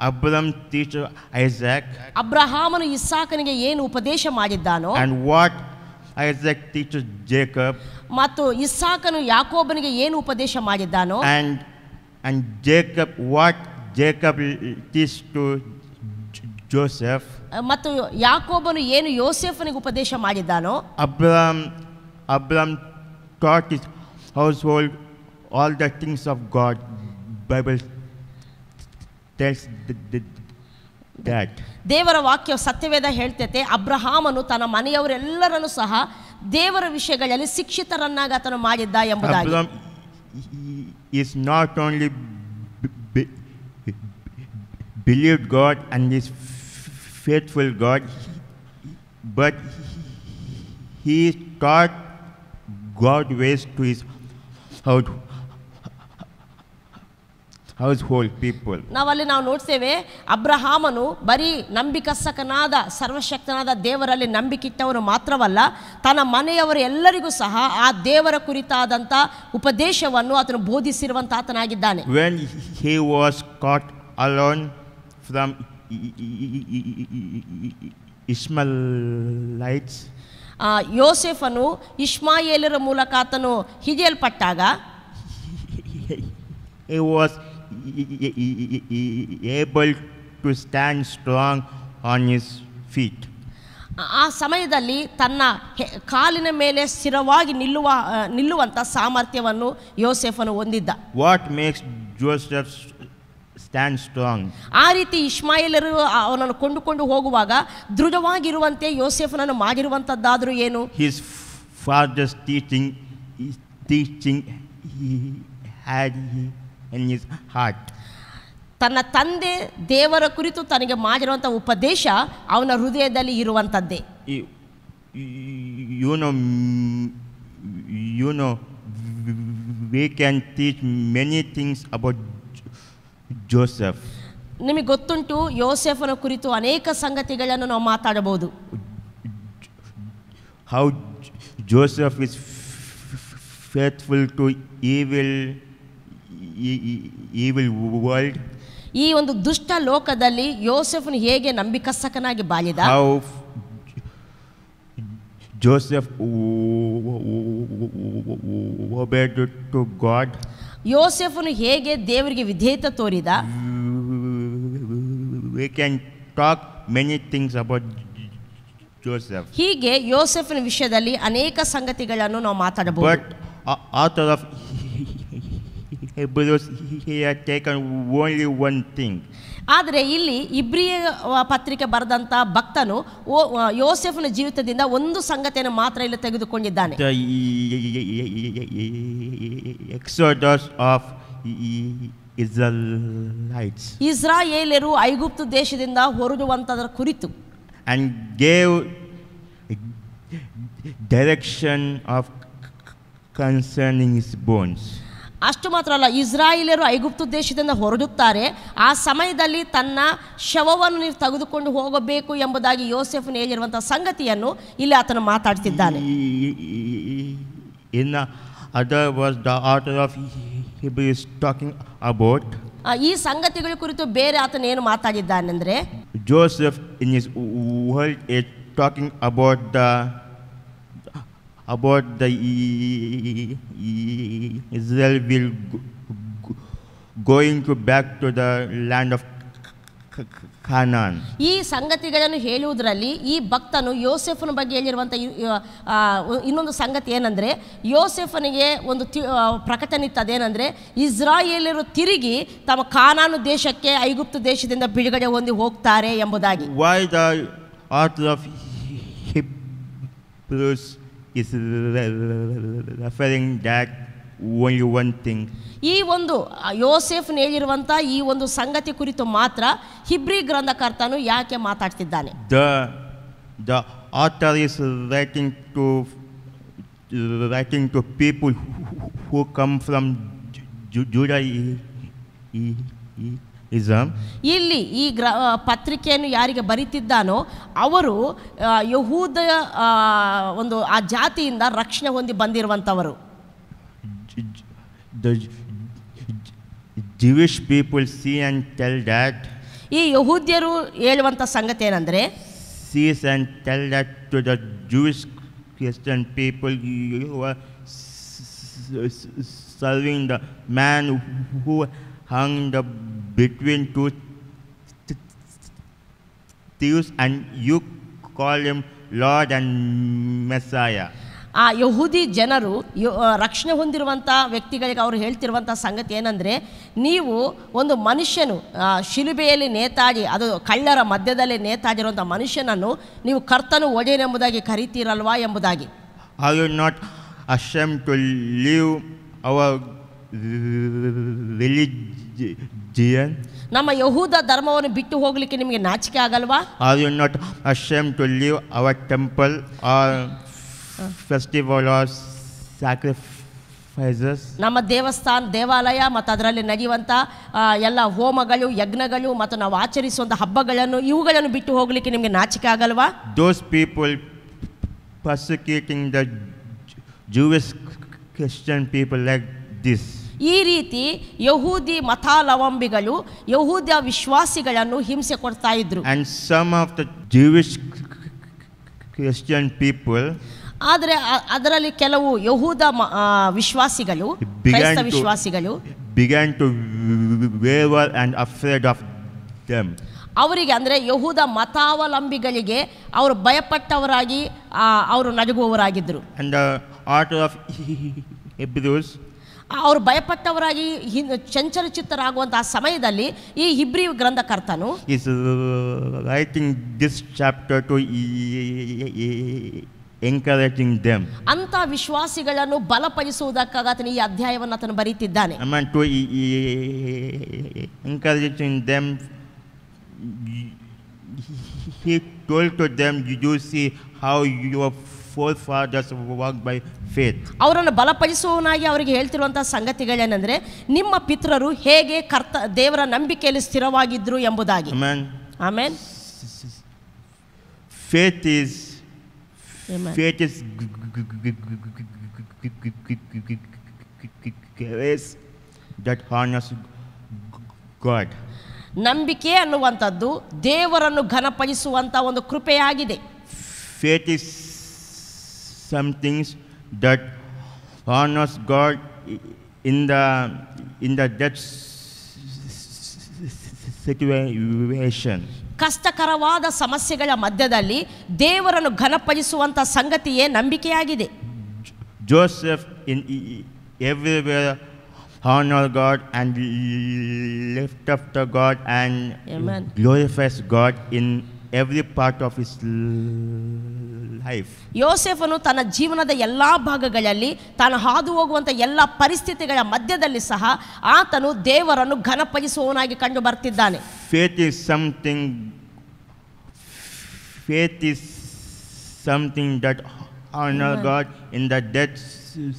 Abraham teaches Isaac, ಅಬ್ರಹಾಮನು ಇಸ್ಸಾಕನಿಗೆ ಏನು ಉಪದೇಶ ಮಾಡಿದ್ದಾನೋ, and what Isaac teaches Jacob, ಮತ್ತು ಇಸ್ಸಾಕನು ಯಾಕೋಬನಿಗೆ ಏನು ಉಪದೇಶ ಮಾಡಿದ್ದಾನೋ, and Jacob what Jacob teaches to Joseph, ಮತ್ತು ಯಾಕೋಬನು ಏನು ಯೋಸೇಫನಿಗೆ ಉಪದೇಶ ಮಾಡಿದ್ದಾನೋ, Abraham taught his household all the things of God. Bible tells that. ದೇವರ ವಾಕ್ಯ ಸತ್ಯವೇದ ಹೇಳ್ತೈತೆ, ಅಬ್ರಹಾಮನು ತನ್ನ ಮನೆಯವರೆಲ್ಲರನ್ನು ಸಹ ದೇವರ ವಿಷಯಗಳಲ್ಲಿ ಶಿಕ್ಷಿತರನ್ನಾಗಿ ಆತನು ಮಾಡಿದ್ದ ಎಂಬುದಾಗಿ. Abraham is not only believed God and is faithful God, but he taught God ways to his household people. ನಾವು ನೋಡ್ತೇವೆ, ಅಬ್ರಹಾಮನು ಬರೀ ನಂಬಿಕಸ್ತಕನಾದ ಸರ್ವಶಕ್ತನಾದ ದೇವರಲ್ಲಿ ನಂಬಿಕಿಟ್ಟವನು ಮಾತ್ರವಲ್ಲ, ತನ್ನ ಮನೆಯವರ ಎಲ್ಲರಿಗೂ ಸಹ ಆ ದೇವರ ಕುರಿತಾದಂಥ ಉಪದೇಶವನ್ನು ಆತನು ಬೋಧಿಸಿರುವಂಥ ಆತನಾಗಿದ್ದಾನೆ. When he was caught alone from Ishmaelites, ಯೋಸೇಫನು ಇಷ್ಮಾಯೇಲರ ಮೂಲಕ ಆತನು ಹಿಡಿಯಲ್ಪಟ್ಟಾಗ he was able to stand strong on his feet. ಆ ಸಮಯದಲ್ಲಿ ತನ್ನ ಕಾಲಿನ ಮೇಲೆ ಸ್ಥಿರವಾಗಿ ನಿಲ್ಲುವಂಥ ಸಾಮರ್ಥ್ಯವನ್ನು ಯೋಸೇಫನು ಹೊಂದಿದ್ದ. What makes Joseph stand strong? ಆ ರೀತಿ ಇಷ್ಮಾಯೇಲರು ಅವನನ್ನು ಕೊಂಡುಕೊಂಡು ಹೋಗುವಾಗ ದೃಢವಾಗಿರುವಂತೆ ಯೋಸೇಫನನ್ನು ಮಾಡಿರುವಂಥದ್ದಾದರೂ ಏನು? His father's teaching he had in his heart. ತನ್ನ ತಂದೆ ದೇವರ ಕುರಿತು ತನಗೆ ಮಾಡಿರುವಂಥ ಉಪದೇಶ ಅವನ ಹೃದಯದಲ್ಲಿ ಇರುವಂಥದ್ದೇ. You know we can teach many things about Joseph. ನಿಮಗೆ ಗೊತ್ತುಂಟು, ಯೋಸೇಫನ ಕುರಿತು ಅನೇಕ ಸಂಗತಿಗಳನ್ನು ನಾವು ಮಾತಾಡಬಹುದು. How Joseph is faithful to evil world. ಈ ಒಂದು ದುಷ್ಟ ಲೋಕದಲ್ಲಿ ಯೋಸೇಫನು ಹೇಗೆ ನಂಬಿಕಸ್ತಕನಾಗಿ ಬಾಳಿದ. How Joseph obeyed to God. ಯೋಸೇಫನು ಹೇಗೆ ದೇವರಿಗೆ ವಿಧೇಯತೆ ತೋರಿದ. We can talk many things about Joseph. ಹೀಗೆ ಯೋಸೇಫನ ವಿಷಯದಲ್ಲಿ ಅನೇಕ ಸಂಗತಿಗಳನ್ನು ನಾವು ಮಾತಾಡಬಹುದು. But author of Hebrews, he had taken only one thing. ಆದರೆ ಇಲ್ಲಿ ಇಬ್ರಿಯ ಪತ್ರಿಕೆ ಬರೆದಂಥ ಭಕ್ತನು ಯೋಸೇಫನ ಜೀವಿತದಿಂದ ಒಂದು ಸಂಗತಿಯನ್ನು ಮಾತ್ರ ಇಲ್ಲಿ ತೆಗೆದುಕೊಂಡಿದ್ದಾನೆ. The exodus of Israelites. ಇಸ್ರಾಯೇಲರು ಐಗುಪ್ತ ದೇಶದಿಂದ ಹೊರಡುವಂತದರ ಕುರಿತು. And gave direction of concerning his bones. ಅಷ್ಟು ಮಾತ್ರ ಅಲ್ಲ, ಇಸ್ರಾಯೇಲರು ಐಗುಪ್ತ ದೇಶದಿಂದ ಹೊರಡುತ್ತಾರೆ. ಆ ಸಮಯದಲ್ಲಿ ತನ್ನ ಶವವನ್ನು ನೀವು ತೆಗೆದುಕೊಂಡು ಹೋಗಬೇಕು ಎಂಬುದಾಗಿ ಯೋಸೇಫನು ಹೇಳಿರುವಂತಹ ಸಂಗತಿಯನ್ನು ಇಲ್ಲಿ ಆತನು ಮಾತಾಡ್ತಿದ್ದಾನೆ. In other words, the author of Hebrews is talking about ಈ ಸಂಗತಿಗಳ ಕುರಿತು ಬೇರೆ ಆತನು ಏನು ಮಾತಾಡಿದ್ದಾನೆಂದ್ರೆ, Joseph in his world is talking about the Israel will going to back to the land of Canaan. ಈ ಸಂಗತಿಗಳನ್ನು ಹೇಳುವುದರಲ್ಲಿ ಈ ಭಕ್ತನು ಯೋಸೇಫನ ಬಗ್ಗೆ ಹೇಳಿರುವಂಥ ಇನ್ನೊಂದು ಸಂಗತಿ ಏನಂದರೆ, ಯೋಸೇಫನಿಗೆ ಒಂದು ಪ್ರಕಟಣೆ ಇತ್ತು. ಅದೇನೆಂದರೆ, ಇಸ್ರಾಯೇಲರು ತಿರುಗಿ ತಮ್ಮ ಕಾನಾನು ದೇಶಕ್ಕೆ ಐಗುಪ್ತ ದೇಶದಿಂದ ಬಿಡುಗಡೆ ಹೊಂದಿ ಹೋಗ್ತಾರೆ ಎಂಬುದಾಗಿ. Why the author of Hebrews is referring that only one thing. ಈ ಒಂದು ಯೋಸೇಫ್ನ ಹೇಳಿರುವಂಥ ಈ ಒಂದು ಸಂಗತಿ ಕುರಿತು ಮಾತ್ರ ಹಿಬ್ರಿ ಗ್ರಂಥಕರ್ತನು ಯಾಕೆ ಮಾತಾಡ್ತಿದ್ದಾನೆ? The author is writing to people who come from Judaism. ಇಲ್ಲಿ ಈ ಪತ್ರಿಕೆಯನ್ನು ಯಾರಿಗೆ ಬರೀತಿದ್ದಾನೋ ಅವರು ಯಹೂದ ಒಂದು ಆ ಜಾತಿಯಿಂದ ರಕ್ಷಣೆ ಹೊಂದಿ ಬಂದಿರುವಂಥವರು. The Jewish people see and tell that. ಈ ಯಹೂದ್ಯರು ಹೇಳುವಂಥ ಸಂಗತಿ ಏನಂದರೆ, sees and tell that to the Jewish Christian people, you are serving the man who hung between two thieves, and you call him Lord and Messiah. ಆ ಯಹೂದಿ ಜನರು ರಕ್ಷಣೆ ಹೊಂದಿರುವಂಥ ವ್ಯಕ್ತಿಗಳಿಗೆ ಅವರು ಹೇಳ್ತಿರುವಂಥ ಸಂಗತಿ ಏನಂದರೆ, ನೀವು ಒಂದು ಮನುಷ್ಯನು ಶಿಲುಬೆಯಲ್ಲಿ ನೇತಾಡಿ, ಅದು ಕಳ್ಳರ ಮಧ್ಯದಲ್ಲಿ ನೇತಾಡಿರುವಂಥ ಮನುಷ್ಯನನ್ನು ನೀವು ಕರ್ತನು ಒಡೆಯನೆಂಬುದಾಗಿ ಕರಿತೀರಲ್ವಾ ಎಂಬುದಾಗಿ. Are you not ashamed to leave our religion? ನಮ್ಮ ಯಹೂದ ಧರ್ಮವನ್ನು ಬಿಟ್ಟು ಹೋಗಲಿಕ್ಕೆ ನಿಮಗೆ ನಾಚಿಕೆ ಆಗಲ್ವಾ? Are you not ashamed to leave our temple or festival or sacrifices? ನಮ್ಮ ದೇವಾಲಯ ಮತ್ತು ಅದರಲ್ಲಿ ನಡೆಯುವಂಥ ಎಲ್ಲ ಹೋಮಗಳು, ಯಜ್ಞಗಳು ಮತ್ತು ನಾವು ಆಚರಿಸುವಂಥ ಹಬ್ಬಗಳನ್ನು ಇವುಗಳನ್ನು ಬಿಟ್ಟು ಹೋಗಲಿಕ್ಕೆ ನಿಮಗೆ ನಾಚಿಕೆ ಆಗಲ್ವಾ? Those people persecuting the Jewish Christian people like this. ಈ ರೀತಿ ಯಹೂದಿ ಮತಾವಲಂಬಿಗಳು ಯಹೂದ ವಿಶ್ವಾಸಿಗಳನ್ನು ಹಿಂಸೆ ಕೊಡ್ತಾ ಇದ್ರು. And some of the Jewish Christian people, ಆದರೆ ಅದರಲ್ಲಿ ಕೆಲವು ಯಹೂದ ವಿಶ್ವಾಸಿಗಳು, ಕ್ರೈಸ್ತ ವಿಶ್ವಾಸಿಗಳು began to waver and afraid of them. ಅವರಿಗೆ ಅಂದರೆ ಯಹೂದ ಮತಾವಲಂಬಿಗಳಿಗೆ ಅವರು ಭಯಪಟ್ಟವರಾಗಿ ಅವರು ನಡುಗುವವರಾಗಿದ್ದರು. And the author of Hebrews, ಅವರು ಭಯಪಟ್ಟವರಾಗಿ ಚಂಚಲಚಿತ್ತರಾಗುವಂತಹ ಸಮಯದಲ್ಲಿ ಈ ಹಿಬ್ರಿ ಗ್ರಂಥಕರ್ತನು is writing this chapter to encouraging them. ಅಂತ ವಿಶ್ವಾಸಿಗಳನ್ನು ಬಲಪಡಿಸುವುದಕ್ಕಾಗಿ ಆತನು ಈ ಅಧ್ಯಾಯವನ್ನು ಆತನು ಬರೀತಿದ್ದಾನೆ. I mean to encouraging them. He told to them, you see how your forefathers walked by faith. ಅವರನ್ನು ಬಲಪಡಿಸುವವನಾಗಿ ಅವರಿಗೆ ಹೇಳ್ತಿರುವಂತಹ ಸಂಗತಿಗಳೇನೆಂದರೆ, ನಿಮ್ಮ ಪಿತೃರು ಹೇಗೆ ದೇವರ ನಂಬಿಕೆಯಲ್ಲಿ ಸ್ಥಿರವಾಗಿದ್ರು ಎಂಬುದಾಗಿ. Amen. Faith is grace that honors God. ನಂಬಿಕೆ ಅನ್ನುವಂಥದ್ದು ದೇವರನ್ನು ಘನಪಡಿಸುವಂಥ ಒಂದು ಕೃಪೆಯಾಗಿದೆ. Faith is some things that honors God in the death situation. ಕಷ್ಟಕರವಾದ ಸಮಸ್ಯೆಗಳ ಮಧ್ಯದಲ್ಲಿ ದೇವರನ್ನು ಘನಪಡಿಸುವಂಥ ಸಂಗತಿಯೇ ನಂಬಿಕೆಯಾಗಿದೆ. Joseph in everywhere honor God and lift up the God and glorifies God in every part of his life. ಯೋಸೇಫನು ತನ್ನ ಜೀವನದ ಎಲ್ಲ ಭಾಗಗಳಲ್ಲಿ ತಾನು ಹಾದು ಹೋಗುವಂಥ ಎಲ್ಲ ಪರಿಸ್ಥಿತಿಗಳ ಮಧ್ಯದಲ್ಲಿ ಸಹ ಆತನು ದೇವರನ್ನು ಘನಪಡಿಸುವವನಾಗಿ ಕಂಡು ಬರ್ತಿದ್ದಾನೆ. Faith is something that honor God in the death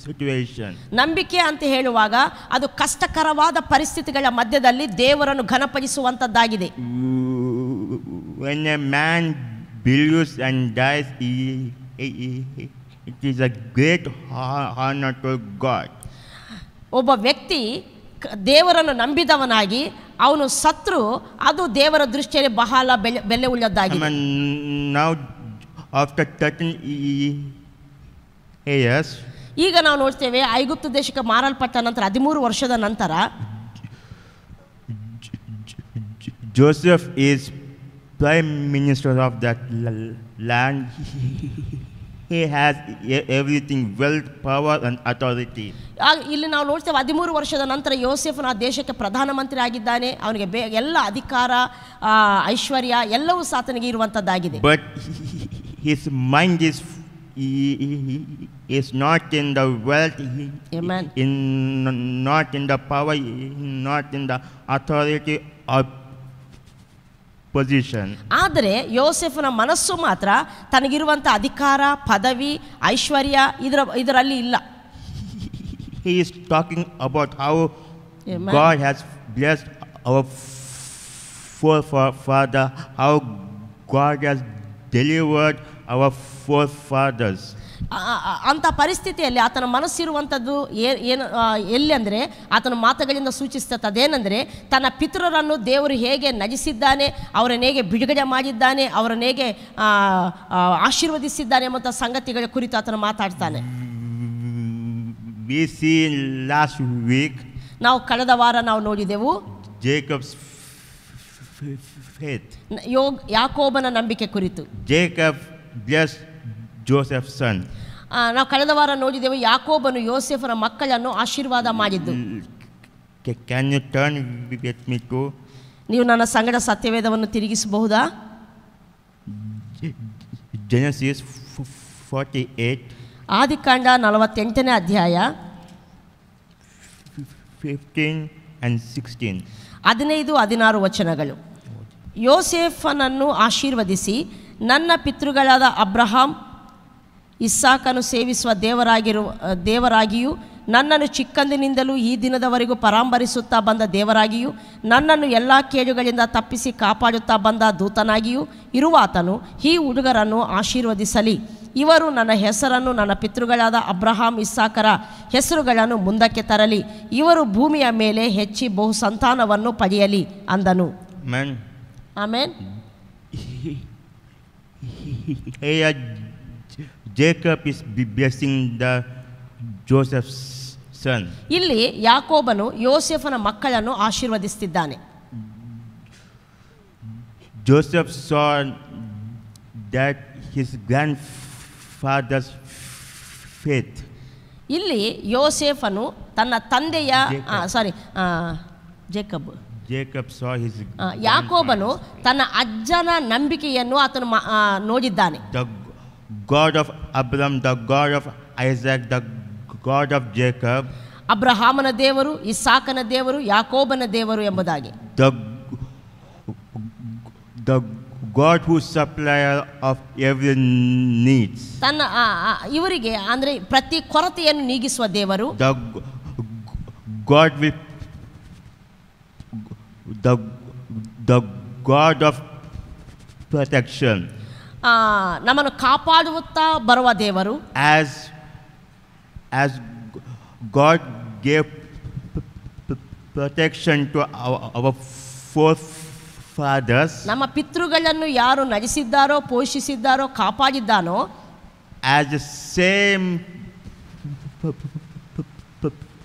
situation. ನಂಬಿಕೆ ಅಂತ ಹೇಳುವಾಗ ಅದು ಕಷ್ಟಕರವಾದ ಪರಿಸ್ಥಿತಿಗಳ ಮಧ್ಯದಲ್ಲಿ ದೇವರನ್ನು ಘನಪಡಿಸುವಂತದ್ದಾಗಿದೆ. When a man believes and dies, it is a great honor to God. ಒಬ್ಬ ವ್ಯಕ್ತಿ ದೇವರನ್ನು ನಂಬಿದವನಾಗಿ ಅವನು ಸತ್ರು ಅದು ದೇವರ ದೃಷ್ಟಿಯಲ್ಲಿ ಬಹಳ ಬೆಲೆ ಉಳ್ಳದ್ದಾಗಿದೆ. Now after 13 years, ಈಗ ನಾವು ನೋಡ್ತೇವೆ ಐಗುಪ್ತ ದೇಶಕ್ಕೆ ಮಾರಲ್ಪಟ್ಟ ನಂತರ 13 ವರ್ಷದ ನಂತರ Joseph is prime minister of that land. He has everything, wealth, power and authority. ಇಲ್ಲಿ ನಾವು ನೋಡ್ತೇವೆ 13 ವರ್ಷದ ನಂತರ ಯೋಸೇಫನ ದೇಶಕ್ಕೆ ಪ್ರಧಾನಮಂತ್ರಿ ಆಗಿದ್ದಾನೆ. ಅವನಿಗೆ ಎಲ್ಲ ಅಧಿಕಾರ ಐಶ್ವರ್ಯ ಎಲ್ಲವೂ ಸಾತನಿಗೆ ಇರುವಂತದ್ದಾಗಿದೆ. But his mind is not in the wealth, Amen. not in the power, not in the authority or position. ಆದರೆ ಯೋಸೇಫನ ಮನಸ್ಸು ಮಾತ್ರ ತನಗಿರುವಂಥ ಅಧಿಕಾರ ಪದವಿ ಐಶ್ವರ್ಯ ಇದರಲ್ಲಿ ಇಲ್ಲ. He is talking about how Amen. God has blessed our forefather, how God has delivered our forefathers. ಅಂಥ ಪರಿಸ್ಥಿತಿಯಲ್ಲಿ ಆತನ ಮನಸ್ಸಿರುವಂಥದ್ದು ಎಲ್ಲಿ ಅಂದರೆ ಆತನ ಮಾತುಗಳಿಂದ ಸೂಚಿಸ್ತದೆ. ಅದೇನೆಂದರೆ ತನ್ನ ಪಿತೃರನ್ನು ದೇವರು ಹೇಗೆ ನಜಿಸಿದ್ದಾನೆ, ಅವರನ್ನು ಹೇಗೆ ಬಿಡುಗಡೆ ಮಾಡಿದ್ದಾನೆ, ಅವರನ್ನು ಹೇಗೆ ಆಶೀರ್ವದಿಸಿದ್ದಾನೆ ಎಂಬಂಥ ಸಂಗತಿಗಳ ಕುರಿತು ಆತನ ಮಾತಾಡ್ತಾನೆ. We see last week ನಾವು ಕಳೆದ ವಾರ ನಾವು ನೋಡಿದೆವು Jacob's faith. ಯಾಕೋಬನ ನಂಬಿಕೆ ಕುರಿತು. Jacob blessed Joseph's son. ನಾವು ಕಳೆದ ವಾರ ನೋಡಿದೆವು ಯಾಕೋಬನು ಯೋಸೇಫನ ಮಕ್ಕಳನ್ನು ಆಶೀರ್ವಾದ ಮಾಡಿದ್ದು. Can you turn with me to ನೀವು ನನ್ನ ಸಂಗಡ ಸತ್ಯವೇದವನ್ನು ತಿರುಗಿಸಬಹುದಾ? Genesis 48. ಆದಿಕಾಂಡ 48ನೇ ಅಧ್ಯಾಯ 15 and 16. 15-16 ವಚನಗಳು. ಯೋಸೇಫನನ್ನು ಆಶೀರ್ವದಿಸಿ, ನನ್ನ ಪಿತೃಗಳಾದ ಅಬ್ರಹಾಂ ಇಸ್ಸಾಕನು ಸೇವಿಸುವ ದೇವರಾಗಿಯೂ ನನ್ನನ್ನು ಚಿಕ್ಕಂದಿನಿಂದಲೂ ಈ ದಿನದವರೆಗೂ ಪರಾಂಬರಿಸುತ್ತಾ ಬಂದ ದೇವರಾಗಿಯೂ ನನ್ನನ್ನು ಎಲ್ಲ ಕೇಡುಗಳಿಂದ ತಪ್ಪಿಸಿ ಕಾಪಾಡುತ್ತಾ ಬಂದ ದೂತನಾಗಿಯೂ ಇರುವಾತನು ಈ ಹುಡುಗರನ್ನು ಆಶೀರ್ವದಿಸಲಿ. ಇವರು ನನ್ನ ಹೆಸರನ್ನು ನನ್ನ ಪಿತೃಗಳಾದ ಅಬ್ರಹಾಂ ಇಸ್ಸಾಕರ ಹೆಸರುಗಳನ್ನು ಮುಂದಕ್ಕೆ ತರಲಿ. ಇವರು ಭೂಮಿಯ ಮೇಲೆ ಹೆಚ್ಚಿ ಬಹು ಸಂತಾನವನ್ನು ಪಡೆಯಲಿ ಅಂದನು. Amen. Jacob is blessing the Joseph's son. ಇಲ್ಲಿ ಯಾಕೋಬನು ಯೋಸೇಫನ ಮಕ್ಕಳನ್ನು ಆಶೀರ್ವದಿಸುತ್ತಿದ್ದಾನೆ. Joseph saw that his grandfather's faith. ಇಲ್ಲಿ ಯೋಸೇಫನು ತನ್ನ ತಂದೆಯ Jacob saw his ಯಾಕೋಬನು ತನ್ನ ಅಜ್ಜನ ನಂಬಿಕೆಯನ್ನು ಆತನು ನೋಡಿದ್ದಾನೆ. The God of Abraham, the God of Isaac, the God of Jacob. ಅಬ್ರಹಾಮನ ದೇವರು, ಇಸಾಕನ ದೇವರು, ಯಾಕೋಬನ ದೇವರು ಎಂಬುದಾಗಿ. The God who supplier of every needs. ತನ್ನ ಇವರಿಗೆ ಅಂದರೆ ಪ್ರತಿ ಕೊರತೆಯನ್ನು ನೀಗಿಸುವ ದೇವರು. The God of protection. ನಮ್ಮನ್ನು ಕಾಪಾಡುತ್ತಾ ಬರುವ ದೇವರು. As God gave protection to our forefathers, ನಮ್ಮ ಪಿತೃಗಳನ್ನು ಯಾರು ನಡೆಸಿದ್ದಾರೋ ಪೋಷಿಸಿದ್ದಾರೋ ಕಾಪಾಡಿದ್ದಾನೋ, as the same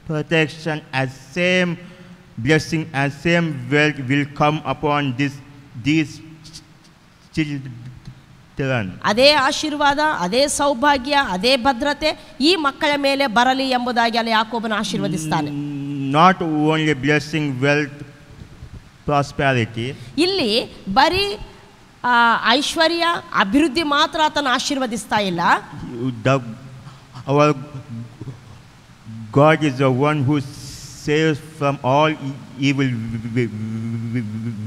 protection, as same blessing, as same wealth will come upon these children. ಅದೇ ಆಶೀರ್ವಾದ, ಅದೇ ಸೌಭಾಗ್ಯ, ಅದೇ ಭದ್ರತೆ ಈ ಮಕ್ಕಳ ಮೇಲೆ ಬರಲಿ ಎಂಬುದಾಗಿ ಅಲ್ಲಿ ಯಾಕೋಬನ ಆಶೀರ್ವದಿಸ್ತಾನೆ. Not only blessing, wealth, prosperity. ಇಲ್ಲಿ ಬರೀ ಐಶ್ವರ್ಯ ಅಭಿವೃದ್ಧಿ ಮಾತ್ರ ಆತನ ಆಶೀರ್ವದಿಸ್ತಾ ಇಲ್ಲ. Our God is the one who saves from all evil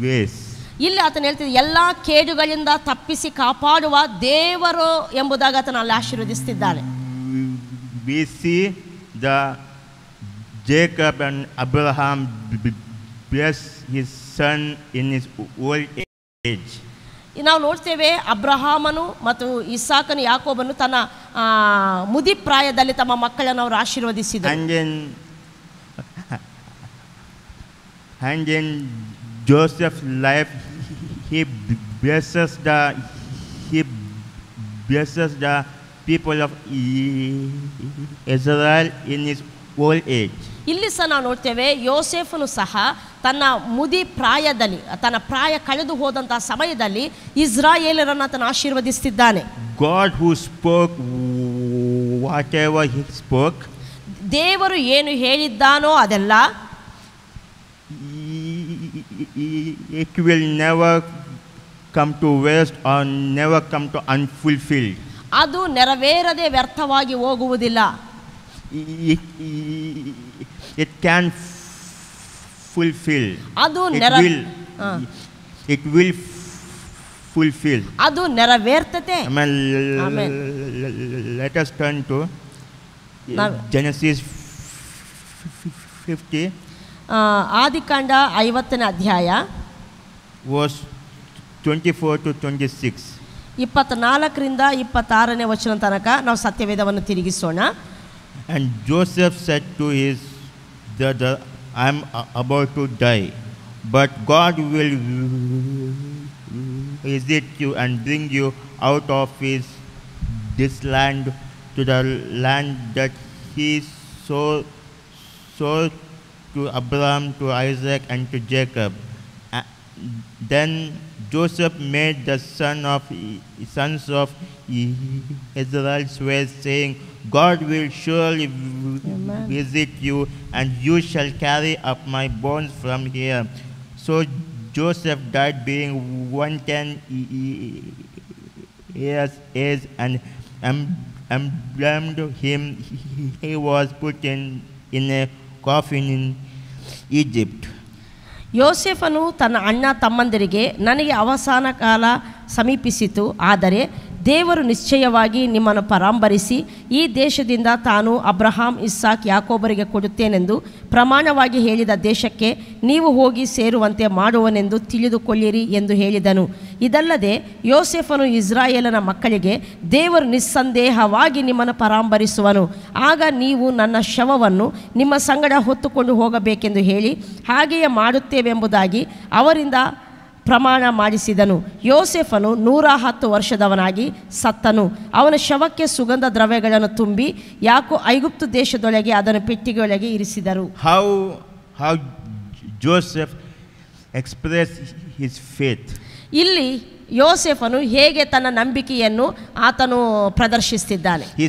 ways. ಇಲ್ಲಿ ಆತನು ಹೇಳ್ತಿದ್ದ ಎಲ್ಲ ಕೇಡುಗಳಿಂದ ತಪ್ಪಿಸಿ ಕಾಪಾಡುವ ದೇವರು ಎಂಬುದಾಗಿ ಆತನು ಅಲ್ಲಿ ಆಶೀರ್ವದಿಸುತ್ತಿದ್ದಾನೆ. We see the Jacob and Abraham bless his son in his old age. ನಾವು ನೋಡ್ತೇವೆ ಅಬ್ರಹಾಮನು ಮತ್ತು ಇಸಾಕನು ಯಾಕೋಬನು ತನ್ನ ಮುದಿ ಪ್ರಾಯದಲ್ಲಿ ತಮ್ಮ ಮಕ್ಕಳನ್ನು ಅವರು ಆಶೀರ್ವದಿಸಿದರು. And in Joseph's life, he blesses the people of Israel in his old age. ಇಲ್ಲಿ ಸಹ ನಾವು ನೋಡ್ತೇವೆ ಯೋಸೇಫನು ಸಹ ತನ್ನ ಮುದಿ ಪ್ರಾಯದಲ್ಲಿ ತನ್ನ ಪ್ರಾಯ ಕಳೆದು ಹೋದಂತಹ ಸಮಯದಲ್ಲಿ ಇಸ್ರಾಯೇಲರನ್ನು ಆತನು ಆಶೀರ್ವದಿಸುತ್ತಿದ್ದಾನೆ. God who spoke whatever he spoke, ದೇವರು ಏನು ಹೇಳಿದ್ದಾನೋ ಅದೆಲ್ಲ it will never come to waste or never come to unfulfilled. ಅದು ನೆರವೇರದೆ ವ್ಯರ್ಥವಾಗಿ ಹೋಗುವುದಿಲ್ಲ. It can fulfill. ಅದು it will fulfill. ಅದು ನೆರವೇರ್ತತೆ. Amen. Let us turn to Genesis 50. ಆದಿಕಾಂಡ 50ನೇ ಅಧ್ಯಾಯ verse 24 to 26. 24ರಿಂದ 26ನೇ ವಚನ ತನಕ ನಾವು ಸತ್ಯವೇದವನ್ನು ತಿರುಗಿಸೋಣ. And Joseph said to his brother, I am about to die, but God will visit you and bring you out of this land to the land that he swore to Abraham, to Isaac, and to Jacob. Then Joseph made the sons of Israel swear, saying, God will surely visit you, and you shall carry up my bones from here. So Joseph died being 110 years age, and embalmed him. He was put in a coffin in Egypt. ಯೋಸೇಫನು ತನ್ನ ಅಣ್ಣ ತಮ್ಮಂದಿರಿಗೆ, ನನಗೆ ಅವಸಾನ ಕಾಲ ಸಮೀಪಿಸಿತು, ಆದರೆ ದೇವರು ನಿಶ್ಚಯವಾಗಿ ನಿಮ್ಮನ್ನು ಪರಾಂಬರಿಸಿ ಈ ದೇಶದಿಂದ ತಾನು ಅಬ್ರಹಾಂ, ಇಸ್ಸಾಕ್, ಯಾಕೋಬರಿಗೆ ಕೊಡುತ್ತೇನೆಂದು ಪ್ರಮಾಣವಾಗಿ ಹೇಳಿದ ದೇಶಕ್ಕೆ ನೀವು ಹೋಗಿ ಸೇರುವಂತೆ ಮಾಡುವನೆಂದು ತಿಳಿದುಕೊಳ್ಳಿರಿ ಎಂದು ಹೇಳಿದನು. ಇದಲ್ಲದೆ ಯೋಸೇಫನು ಇಸ್ರಾಯೇಲನ ಮಕ್ಕಳಿಗೆ, ದೇವರು ನಿಸ್ಸಂದೇಹವಾಗಿ ನಿಮ್ಮನ್ನು ಪರಾಂಬರಿಸುವನು, ಆಗ ನೀವು ನನ್ನ ಶವವನ್ನು ನಿಮ್ಮ ಸಂಗಡ ಹೊತ್ತುಕೊಂಡು ಹೋಗಬೇಕೆಂದು ಹೇಳಿ ಹಾಗೆಯೇ ಮಾಡುತ್ತೇವೆಂಬುದಾಗಿ ಅವರಿಂದ ಪ್ರಮಾಣ ಮಾಡಿಸಿದನು. ಯೋಸೇಫನು 110 ವರ್ಷದವನಾಗಿ ಸತ್ತನು. ಅವನ ಶವಕ್ಕೆ ಸುಗಂಧ ದ್ರವ್ಯಗಳನ್ನು ತುಂಬಿ ಐಗುಪ್ತ ದೇಶದೊಳಗೆ ಅದನ್ನು ಪೆಟ್ಟಿಗೆಯೊಳಗೆ ಇರಿಸಿದರು. How Joseph expressed his faith. ಇಲ್ಲಿ ಯೋಸೇಫನು ಹೇಗೆ ತನ್ನ ನಂಬಿಕೆಯನ್ನು ಆತನು ಪ್ರದರ್ಶಿಸುತ್ತಿದ್ದಾನೆ. He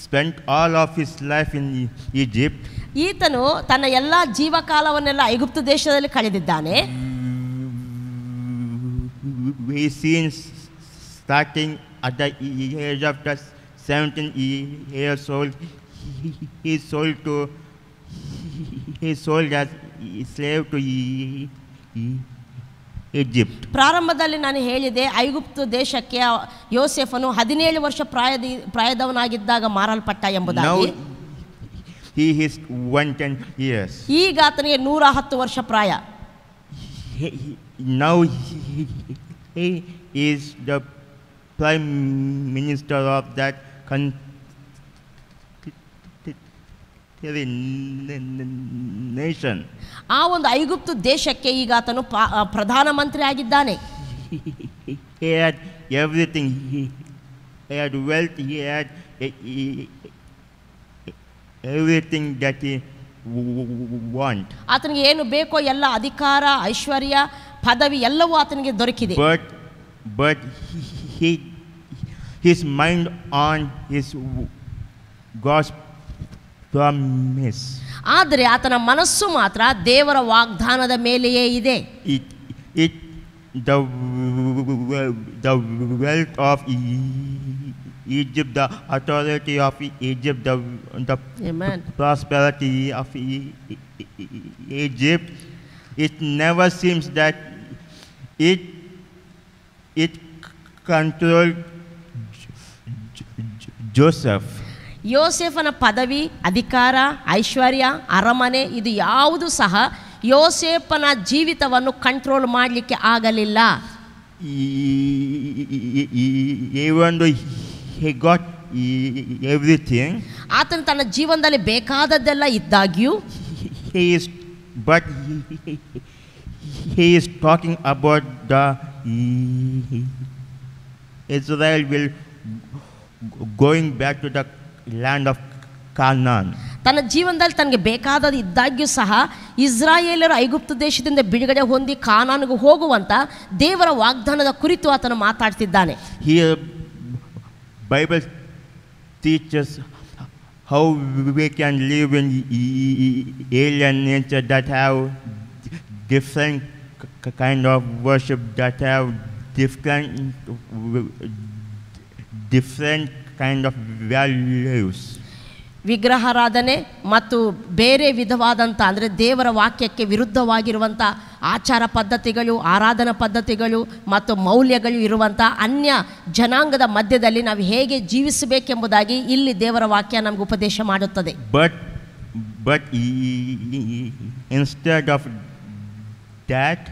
spent all of his life in Egypt. ಈತನು ತನ್ನ ಎಲ್ಲ ಜೀವಕಾಲವನ್ನೆಲ್ಲ ಐಗುಪ್ತ ದೇಶದಲ್ಲಿ ಕಳೆದಿದ್ದಾನೆ. We seen starting at the age of 17 years old, he sold as slave to Egypt. ಪ್ರಾರಂಭದಲ್ಲಿ ನಾನು ಹೇಳಿದೆ, ಐಗುಪ್ತ ದೇಶಕ್ಕೆ ಯೋಸೇಫನು 17 ವರ್ಷ ಪ್ರಾಯದವನಾಗಿದ್ದಾಗ ಮಾರಲ್ಪಟ್ಟ ಎಂಬುದಾಗಿ. He is 110 years. ಈಗ ಆತನಿಗೆ 110 ವರ್ಷ ಪ್ರಾಯ. Now he is the prime minister of that nation. ಆ ಒಂದು ಐಗುಪ್ತ ದೇಶಕ್ಕೆ ಈಗ ಆತನು ಪ್ರಧಾನಮಂತ್ರಿ ಆಗಿದ್ದಾನೆ. He had everything. He had wealth. He had everything that he want. ಆತನಿಗೆ ಏನು ಬೇಕೋ ಎಲ್ಲ ಅಧಿಕಾರ, ಐಶ್ವರ್ಯ, ಪದವಿ ಎಲ್ಲವೂ ಆತನಿಗೆ ದೊರಕಿದೆ. But his mind on his God's promise. ಆದರೆ ಆತನ ಮನಸ್ಸು ಮಾತ್ರ ದೇವರ ವಾಗ್ದಾನದ ಮೇಲೆಯೇ ಇದೆ. The wealth of Egypt, the authority of Egypt, the prosperity of Egypt, it never seems that it it controlled Joseph. ಯೋಸೇಫನ ಪದವಿ, ಅಧಿಕಾರ, ಐಶ್ವರ್ಯ, ಅರಮನೆ ಇದು ಯಾವುದು ಸಹ ಯೋಸೇಫನ ಜೀವಿತವನ್ನು ಕಂಟ್ರೋಲ್ ಮಾಡಲಿಕ್ಕೆ ಆಗಲಿಲ್ಲ. Even though he got everything, ಆತನು ತನ್ನ ಜೀವನದಲ್ಲಿ ಬೇಕಾದದ್ದೆಲ್ಲ ಇದ್ದಾಗ್ಯೂ but he is talking about the Israel will going back to the land of Canaan. ತನ್ನ ಜೀವನದಲ್ಲಿ ತನಗೆ ಬೇಕಾದದ್ದು ಇದ್ದಾಗ್ಯೂ ಸಹ ಇಸ್ರಾಯೇಲರು ಐಗುಪ್ತ ದೇಶದಿಂದ ಬಿಡುಗಡೆ ಹೊಂದಿ ಕಾನಾನಿಗೆ ಹೋಗುವಂತ ದೇವರ ವಾಗ್ದಾನದ ಕುರಿತು ಆತನು ಮಾತಾಡ್ತಿದ್ದಾನೆ. Here Bible teaches how we can live in alien nature that have different kind of worship, that have different kind of values. ವಿಗ್ರಹಾರಾಧನೆ ಮತ್ತು ಬೇರೆ ವಿಧವಾದಂಥ ಅಂದರೆ ದೇವರ ವಾಕ್ಯಕ್ಕೆ ವಿರುದ್ಧವಾಗಿರುವಂಥ ಆಚಾರ ಪದ್ಧತಿಗಳು, ಆರಾಧನಾ ಪದ್ಧತಿಗಳು ಮತ್ತು ಮೌಲ್ಯಗಳು ಇರುವಂಥ ಅನ್ಯ ಜನಾಂಗದ ಮಧ್ಯದಲ್ಲಿ ನಾವು ಹೇಗೆ ಜೀವಿಸಬೇಕೆಂಬುದಾಗಿ ಇಲ್ಲಿ ದೇವರ ವಾಕ್ಯ ನಮಗೆ ಉಪದೇಶ ಮಾಡುತ್ತದೆ. But instead of that,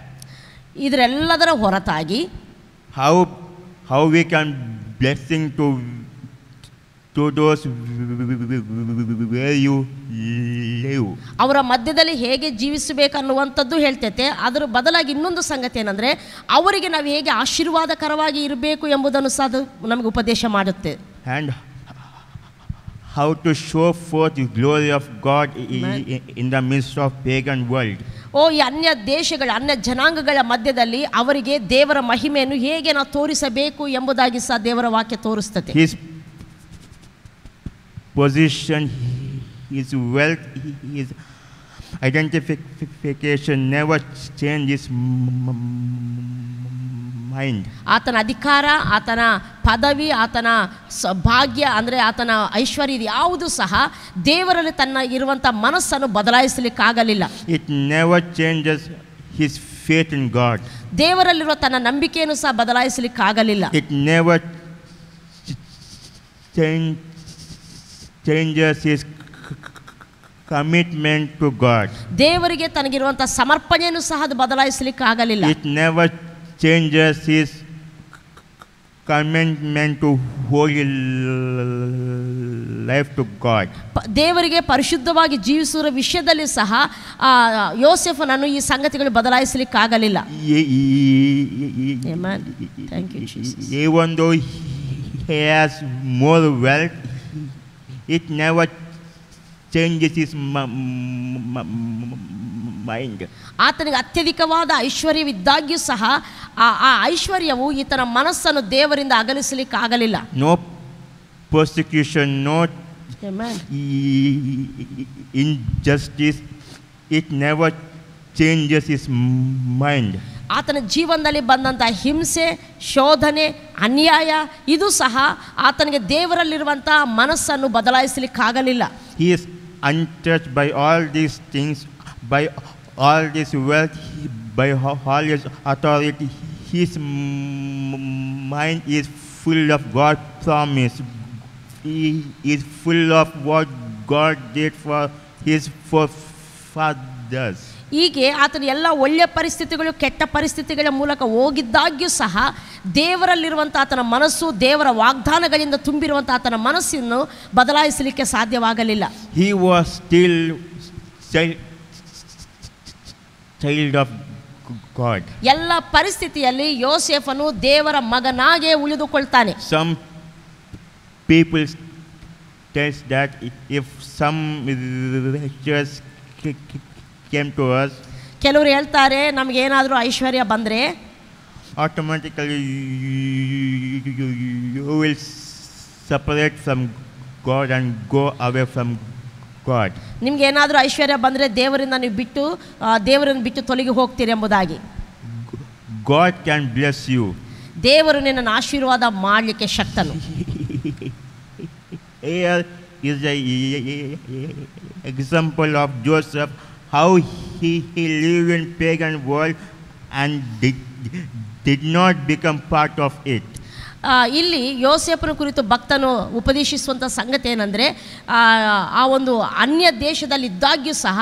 ಇದರೆಲ್ಲದರ ಹೊರತಾಗಿ how we can blessing to those where you live. ಅವರ ಮಧ್ಯದಲ್ಲಿ ಹೇಗೆ ಜೀವಿಸಬೇಕನ್ನುವಂಥದ್ದು ಹೇಳ್ತೈತೆ. ಅದರ ಬದಲಾಗಿ ಇನ್ನೊಂದು ಸಂಗತಿ ಏನಂದರೆ ಅವರಿಗೆ ನಾವು ಹೇಗೆ ಆಶೀರ್ವಾದಕರವಾಗಿ ಇರಬೇಕು ಎಂಬುದನ್ನು ಸಹ ಅದು ನಮಗೆ ಉಪದೇಶ ಮಾಡುತ್ತೆ. And how to show forth the glory of God in the midst of pagan world. ಈ ಅನ್ಯ ದೇಶಗಳ, ಅನ್ಯ ಜನಾಂಗಗಳ ಮಧ್ಯದಲ್ಲಿ ಅವರಿಗೆ ದೇವರ ಮಹಿಮೆಯನ್ನು ಹೇಗೆ ನಾವು ತೋರಿಸಬೇಕು ಎಂಬುದಾಗಿ ಸಹ ದೇವರ ವಾಕ್ಯ ತೋರಿಸ್ತದೆ. His position, his wealth, his identification never change his mind. ಆತನ ಅಧಿಕಾರ, ಆತನ ಪದವಿ, ಆತನ ಭಾಗ್ಯ ಅಂದರೆ ಆತನ ಐಶ್ವರ್ಯ ಇದು ಯಾವುದು ಸಹ ದೇವರಲ್ಲಿ ತನ್ನ ಇರುವಂಥ ಮನಸ್ಸನ್ನು ಬದಲಾಯಿಸಲಿಕ್ಕಾಗಲಿಲ್ಲ. It never changes his faith in God. ದೇವರಲ್ಲಿರುವ ತನ್ನ ನಂಬಿಕೆಯನ್ನು ಸಹ ಬದಲಾಯಿಸಲಿಕ್ಕಾಗಲಿಲ್ಲ. It never changes his commitment to God. ದೇವರಿಗೆ ತನಗಿರುವಂಥ ಸಮರ್ಪಣೆಯನ್ನು ಸಹ ಅದು ಬದಲಾಯಿಸಲಿಕ್ಕಾಗಲಿಲ್ಲ. It never changes his commitment to holy life to God. ದೇವರಿಗೆ ಪರಿಶುದ್ಧವಾಗಿ ಜೀವಿಸುವ ವಿಷಯದಲ್ಲಿ ಸಹ ಯೋಸೇಫನನ್ನು ಈ ಸಂಗತಿಗಳು ಬದಲಾಯಿಸಲಿಕ್ಕಾಗಲಿಲ್ಲ. Even though he has more wealth, it never changes his mind. ಆತನಿಗೆ ಅತ್ಯಧಿಕವಾದ ಐಶ್ವರ್ಯವಿದ್ದಾಗ್ಯೂ ಸಹ ಆ ಐಶ್ವರ್ಯವು ಈತನ ಮನಸ್ಸನ್ನು ದೇವರಿಂದ ಅಗಲಿಸಲಿಕ್ಕಾಗಲಿಲ್ಲ. No persecution, no injustice, it never changes his mind. ಆತನ ಜೀವನದಲ್ಲಿ ಬಂದಂಥ ಹಿಂಸೆ, ಶೋಧನೆ, ಅನ್ಯಾಯ ಇದು ಸಹ ಆತನಿಗೆ ದೇವರಲ್ಲಿರುವಂಥ ಮನಸ್ಸನ್ನು ಬದಲಾಯಿಸಲಿಕ್ಕಾಗಲಿಲ್ಲ. He is untouched by all these things, by all this wealth, by all his authority. His mind is full of God's promise. He is full of what God did for his forefathers. ಹೀಗೆ ಆತನ ಎಲ್ಲ ಒಳ್ಳೆಯ ಪರಿಸ್ಥಿತಿಗಳು, ಕೆಟ್ಟ ಪರಿಸ್ಥಿತಿಗಳ ಮೂಲಕ ಹೋಗಿದ್ದಾಗ್ಯೂ ಸಹ ದೇವರಲ್ಲಿರುವಂಥ ಆತನ ಮನಸ್ಸು, ದೇವರ ವಾಗ್ದಾನಗಳಿಂದ ತುಂಬಿರುವಂಥ ಆತನ ಮನಸ್ಸನ್ನು ಬದಲಾಯಿಸಲಿಕ್ಕೆ ಸಾಧ್ಯವಾಗಲಿಲ್ಲ. He was still child of God. ಎಲ್ಲ ಪರಿಸ್ಥಿತಿಯಲ್ಲಿ ಯೋಸೇಫನು ದೇವರ ಮಗನಾಗೇ ಉಳಿದುಕೊಳ್ತಾನೆ. Some people tell that if some riches came to us, ಕೆಲವರು ಹೇಳ್ತಾರೆ ನಮಗೇನಾದರೂ ಐಶ್ವರ್ಯ ಬಂದರೆ automatically you will separate from God and go away from God. ನಿಮಗೇನಾದರೂ ಐಶ್ವರ್ಯ ಬಂದರೆ ದೇವರಿಂದ ನೀವು ದೇವರನ್ನು ಬಿಟ್ಟು ತೊಲಗಿ ಹೋಗ್ತೀರಿ ಎಂಬುದಾಗಿ. God can bless you. ದೇವರು ನಿನ್ನನ್ನು ಆಶೀರ್ವಾದ ಮಾಡಲಿಕ್ಕೆ ಶಕ್ತನು. Here is an example of Joseph, how he lived in pagan world and did not become part of it. ಇಲ್ಲಿ ಯೋಸೇಫನ ಕುರಿತು ಭಕ್ತನು ಉಪದೇಶಿಸುವಂಥ ಸಂಗತಿ ಏನಂದರೆ ಆ ಒಂದು ಅನ್ಯ ದೇಶದಲ್ಲಿದ್ದಾಗ್ಯೂ ಸಹ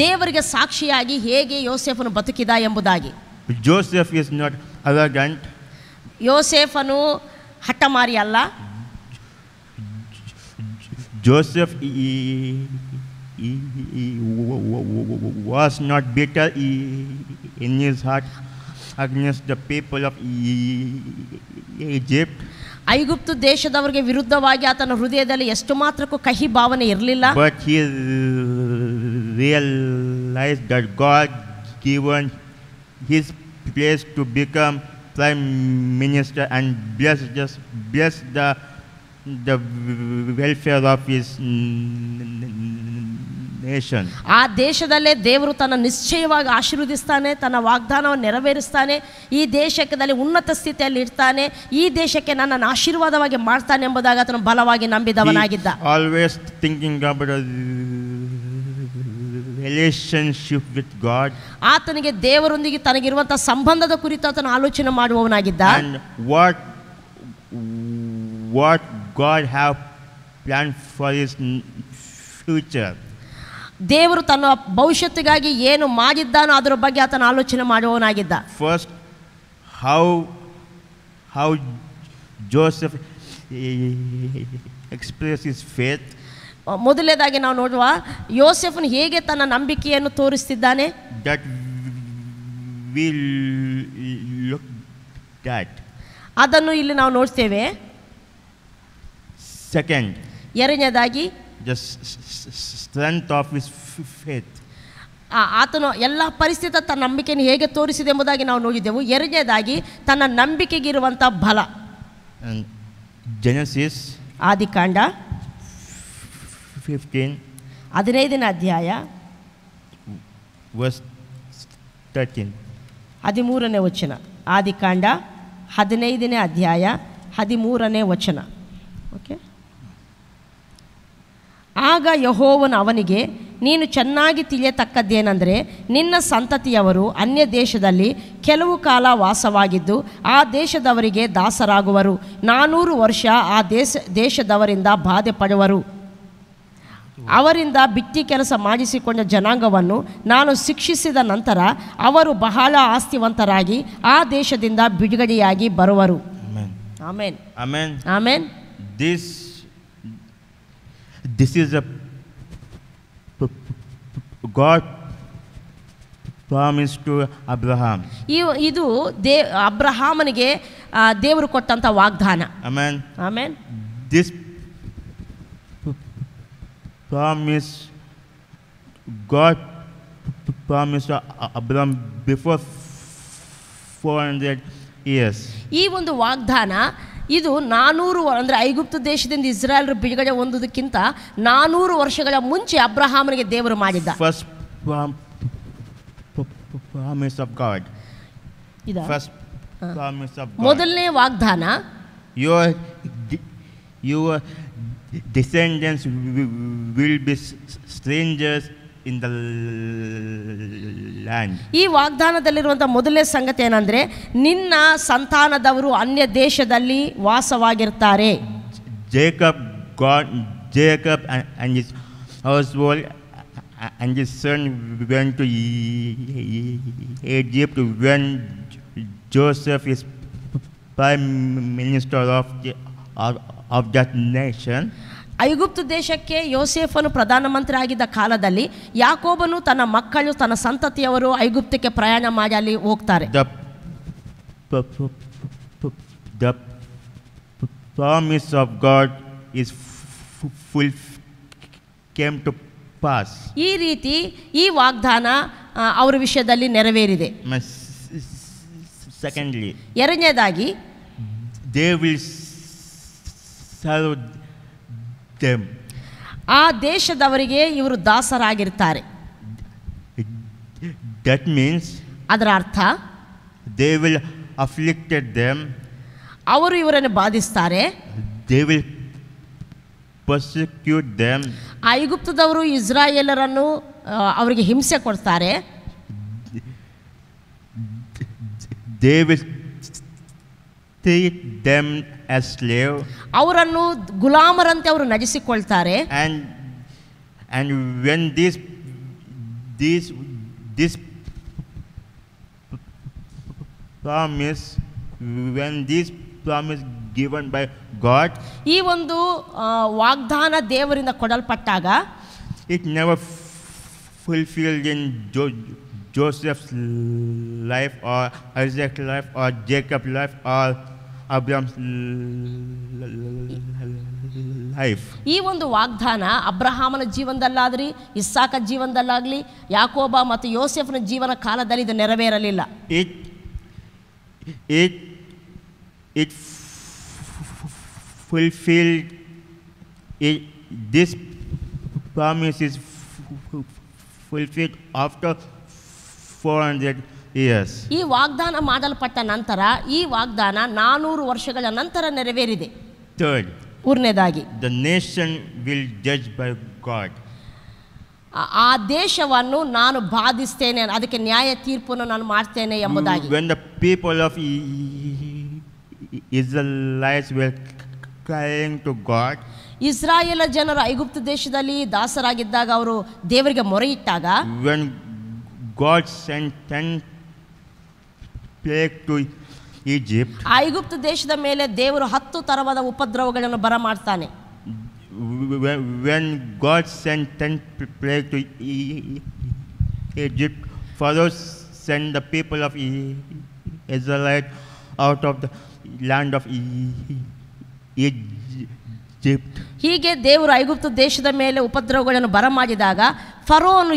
ದೇವರಿಗೆ ಸಾಕ್ಷಿಯಾಗಿ ಹೇಗೆ ಯೋಸೇಫನು ಬದುಕಿದ ಎಂಬುದಾಗಿ. Joseph is not arrogant. ಯೋಸೇಫನು ಹಠಮಾರಿ ಅಲ್ಲ. Joseph was not bitter in his heart against the people of Egypt. ಐಗುಪ್ತು ದೇಶದವರಿಗೆ ವಿರುದ್ಧವಾಗಿ ಆತನ ಹೃದಯದಲ್ಲಿ ಎಷ್ಟು ಮಾತ್ರಕ್ಕೂ ಕಹಿ ಭಾವನೆ ಇರಲಿಲ್ಲ. But he realized that God given his place to become prime minister and bless the welfare of his nation. ಆ ದೇಶದಲ್ಲೇ ದೇವರು ತನ್ನ ನಿಶ್ಚಯವಾಗಿ ಆಶೀರ್ವದಿಸ್ತಾನೆ, ತನ್ನ ವಾಗ್ದಾನವನ್ನು ನೆರವೇರಿಸ್ತಾನೆ, ಈ ದೇಶದಲ್ಲಿ ಉನ್ನತ ಸ್ಥಿತಿಯಲ್ಲಿ ಇರ್ತಾನೆ, ಈ ದೇಶಕ್ಕೆ ನನ್ನನ್ನು ಆಶೀರ್ವಾದವಾಗಿ ಮಾಡ್ತಾನೆ ಎಂಬುದಾಗಿ ಆತನು ಬಲವಾಗಿ ನಂಬಿದವನಾಗಿದ್ದ. Always thinking about a relationship with God. ಆತನಿಗೆ ದೇವರೊಂದಿಗೆ ತನಗಿರುವಂತಹ ಸಂಬಂಧದ ಕುರಿತು ಆತನು ಆಲೋಚನೆ ಮಾಡುವವನಾಗಿದ್ದ. And what God have planned for his future. ದೇವರು ತನ್ನ ಭವಿಷ್ಯತ್ತಿಗಾಗಿ ಏನು ಮಾಡಿದ್ದಾನೋ ಅದರ ಬಗ್ಗೆ ಆತನ ಆಲೋಚನೆ ಮಾಡುವವನಾಗಿದ್ದ. First, how Joseph expressed his faith. ಮೊದಲನೇದಾಗಿ ನಾವು ನೋಡುವ ಯೋಸೇಫನು ಹೇಗೆ ತನ್ನ ನಂಬಿಕೆಯನ್ನು ತೋರಿಸ್ತಿದ್ದಾನೆ. That we look at. ಅದನ್ನು ಇಲ್ಲಿ ನಾವು ನೋಡ್ತೇವೆ. Second, ಎರಡನೇದಾಗಿ the strength of his faith. ಆತನು ಎಲ್ಲ ಪರಿಸ್ಥಿತಿ ತನ್ನ ನಂಬಿಕೆಯನ್ನು ಹೇಗೆ ತೋರಿಸಿದೆ ಎಂಬುದಾಗಿ ನಾವು ನೋಡಿದೆವು. ಎರಡನೇದಾಗಿ ತನ್ನ ನಂಬಿಕೆಗಿರುವಂಥ ಬಲ. Genesis ಆದಿಕಾಂಡ 15ನೇ ಅಧ್ಯಾಯ verse 13. 13ನೇ ವಚನ. ಆದಿಕಾಂಡ 15ನೇ ಅಧ್ಯಾಯ 13ನೇ ವಚನ. ಓಕೆ. ಆಗ ಯೆಹೋವನು ಅವನಿಗೆ, ನೀನು ಚೆನ್ನಾಗಿ ತಿಳಿಯತಕ್ಕದ್ದೇನೆಂದರೆ ನಿನ್ನ ಸಂತತಿಯವರು ಅನ್ಯ ದೇಶದಲ್ಲಿ ಕೆಲವು ಕಾಲ ವಾಸವಾಗಿದ್ದು ಆ ದೇಶದವರಿಗೆ ದಾಸರಾಗುವರು. 400 ವರ್ಷ ಆ ದೇಶದವರಿಂದ ಬಾಧೆ ಪಡುವರು. ಅವರಿಂದ ಬಿಟ್ಟಿ ಕೆಲಸ ಮಾಡಿಸಿಕೊಂಡ ಜನಾಂಗವನ್ನು ನಾನು ಶಿಕ್ಷಿಸಿದ ನಂತರ ಅವರು ಬಹಳ ಆಸ್ತಿವಂತರಾಗಿ ಆ ದೇಶದಿಂದ ಬಿಡುಗಡೆಯಾಗಿ ಬರುವರು. Amen. Amen. Amen. This is a God promise to Abraham. ಇದು ಅಬ್ರಹಾಮನಿಗೆ ದೇವರು ಕೊಟ್ಟಂತ ವಾಗ್ದಾನ. Amen. Amen. This promise God promised Abraham before 400 years. ಈ ಒಂದು ವಾಗ್ದಾನ ಇದು 400 ಅಂದರೆ ಐಗುಪ್ತ ದೇಶದಿಂದ ಇಸ್ರಾಯೇಲರು ಬಿಡುಗಡೆ ಹೊಂದುವುದಕ್ಕಿಂತ 400 ವರ್ಷಗಳ ಮುಂಚೆ ಅಬ್ರಹಾಮನಿಗೆ ದೇವರು ಮಾಡಿದ್ದ. First promise of God. First promise of God. ಮೊದಲನೇ ವಾಗ್ದಾನ, your descendants will be strangers in the land. ಈ ವಾಗ್ದಾನದಲ್ಲಿರುವಂಥ ಮೊದಲನೇ ಸಂಗತಿ ಏನಂದರೆ ನಿನ್ನ ಸಂತಾನದವರು ಅನ್ಯ ದೇಶದಲ್ಲಿ ವಾಸವಾಗಿರ್ತಾರೆ. Jacob and his household and his son went to Egypt when Joseph is prime minister of that nation. ಐಗುಪ್ತ ದೇಶಕ್ಕೆ ಯೋಸೇಫನು ಪ್ರಧಾನಮಂತ್ರಿ ಆಗಿದ್ದ ಕಾಲದಲ್ಲಿ ಯಾಕೋಬನು ತನ್ನ ಮಕ್ಕಳು ತನ್ನ ಸಂತತಿಯವರು ಐಗುಪ್ತಕ್ಕೆ ಪ್ರಯಾಣ ಮಾಡಿ ಅಲ್ಲಿ ಹೋಗ್ತಾರೆ. The promise of God is came to pass. ಈ ರೀತಿ ಈ ವಾಗ್ದಾನ ಅವರ ವಿಷಯದಲ್ಲಿ ನೆರವೇರಿದೆ. Secondly, ಎರಡನೇದಾಗಿ they will serve them. ಆ ದೇಶದವರಿಗೆ ಇವರು ದಾಸರಾಗಿರ್ತಾರೆ. That means ಅದರ ಅರ್ಥ they will afflicted them. ಅವರು ಇವರನ್ನು ಬಾಧಿಸ್ತಾರೆ. They will persecute them. ಐಗುಪ್ತದವರು they will treat them as slave, ಅವರನ್ನು ಗುಲಾಮರಂತೆ ಅವರು ನಡೆಸಿಕೊಳ್ತಾರೆ. and when this promise given by God, ಈ ಒಂದು ವಾಗ್ದಾನ ದೇವರಿಂದ ಕೊಡಲ್ಪಟ್ಟಾಗ it never fulfilled in Joseph's life or Isaac's life or Jacob's life or Abraham's life. ಈ ಒಂದು ವಾಗ್ದಾನ ಅಬ್ರಹಾಮನ ಜೀವನದಲ್ಲಾಗಲಿ, ಇಸ್ಸಾಕ ಜೀವನದಲ್ಲಾಗಲಿ, ಯಾಕೋಬ ಮತ್ತು ಯೋಸೆಫನ ಜೀವನ ಕಾಲದಲ್ಲಿ ಇದು ನೆರವೇರಲಿಲ್ಲ. It fulfilled it. This promise is fulfilled after 400 years. ಈ ವಾಗ್ದಾನ ಮಾಡಲ್ಪಟ್ಟ ನಂತರ ಈ ವಾಗ್ದಾನ 400 ವರ್ಷಗಳ ನಂತರ ನೆರವೇರಿದೆ. Third, ಮೂರನೇದಾಗಿ the nation will judge by God. ಆ ದೇಶವನ್ನು ನಾನು ಬಾಧಿಸ್ತೇನೆ, ಅದಕ್ಕೆ ನ್ಯಾಯ ತೀರ್ಪನ್ನು ನಾನು ಮಾಡ್ತೇನೆ ಎಂಬುದಾಗಿ. When the people of Israelites were crying to God, ಇಸ್ರಾಯೇಲ ಜನರು ಐಗುಪ್ತ ದೇಶದಲ್ಲಿ ದಾಸರಾಗಿದ್ದಾಗ ಅವರು ದೇವರಿಗೆ ಮೊರೆ ಇಟ್ಟಾಗ, when God sent 10 plagues to Egypt, ಐಗುಪ್ತ ದೇಶದ ಮೇಲೆ ದೇವರು 10 ತರವಾದ ಉಪದ್ರವಗಳನ್ನು ಬರಮಾಡ್ತಾನೆ. when God sent 10 plagues to Egypt, Pharaoh sent the people of Israelites out of the land of Egypt. ಹೀಗೆ ದೇವರು ಐಗುಪ್ತ ದೇಶದ ಮೇಲೆ ಉಪದ್ರವಗಳನ್ನು ಬರಮಾಡಿದಾಗ ಫರೋನು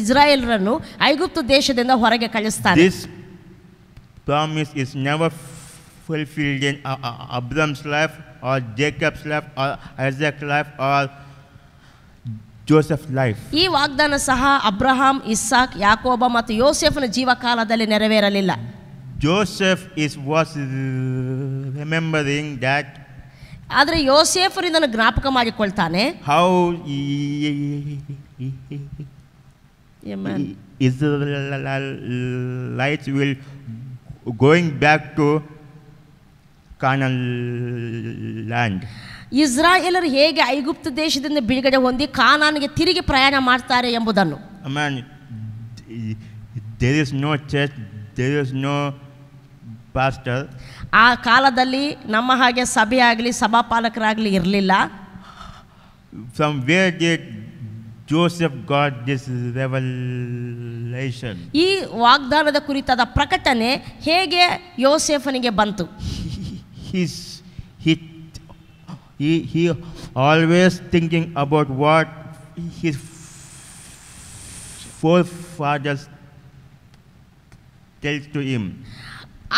ಇಸ್ರಾಯೇಲರನ್ನು ಐಗುಪ್ತ ದೇಶದಿಂದ ಹೊರಗೆ ಕಳಿಸ್ತಾನೆ. This promise is never fulfilled in Abraham's life or Jacob's life or Isaac's life or Joseph's life. ಈ ವಾಗ್ದಾನ ಸಹ ಅಬ್ರಹಾಂ, ಇಸ್ಸಾಕ್, ಯಾಕೋಬ ಮತ್ತು ಯೋಸೆಫನ ಜೀವಕಾಲದಲ್ಲಿ ನೆರವೇರಲಿಲ್ಲ. Joseph was remembering that, ಆದರೆ ಯೋಸೇಫರಿಂದ ಜ್ಞಾಪಕ ಮಾಡಿಕೊಳ್ತಾನೆ how Israelites will going back to Canaan land. ಇಸ್ರಾಯೇಲರು ಹೇಗೆ ಐಗುಪ್ತ ದೇಶದಿಂದ ಬಿಡುಗಡೆ ಹೊಂದಿ ಕಾನಾನಿಗೆ ತಿರುಗಿ ಪ್ರಯಾಣ ಮಾಡ್ತಾರೆ ಎಂಬುದನ್ನು. There is no church, there is no pastor. ಆ ಕಾಲದಲ್ಲಿ ನಮ್ಮ ಹಾಗೆ ಸಭೆ ಆಗಲಿ ಸಭಾಪಾಲಕರಾಗಲಿ ಇರಲಿಲ್ಲ. From where did Joseph got this revelation? ಈ ವಾಗ್ದಾನದ ಕುರಿತಾದ ಪ್ರಕಟಣೆ ಹೇಗೆ ಯೋಸೇಫನಿಗೆ ಬಂತು? He always thinking about what his forefathers tells to him.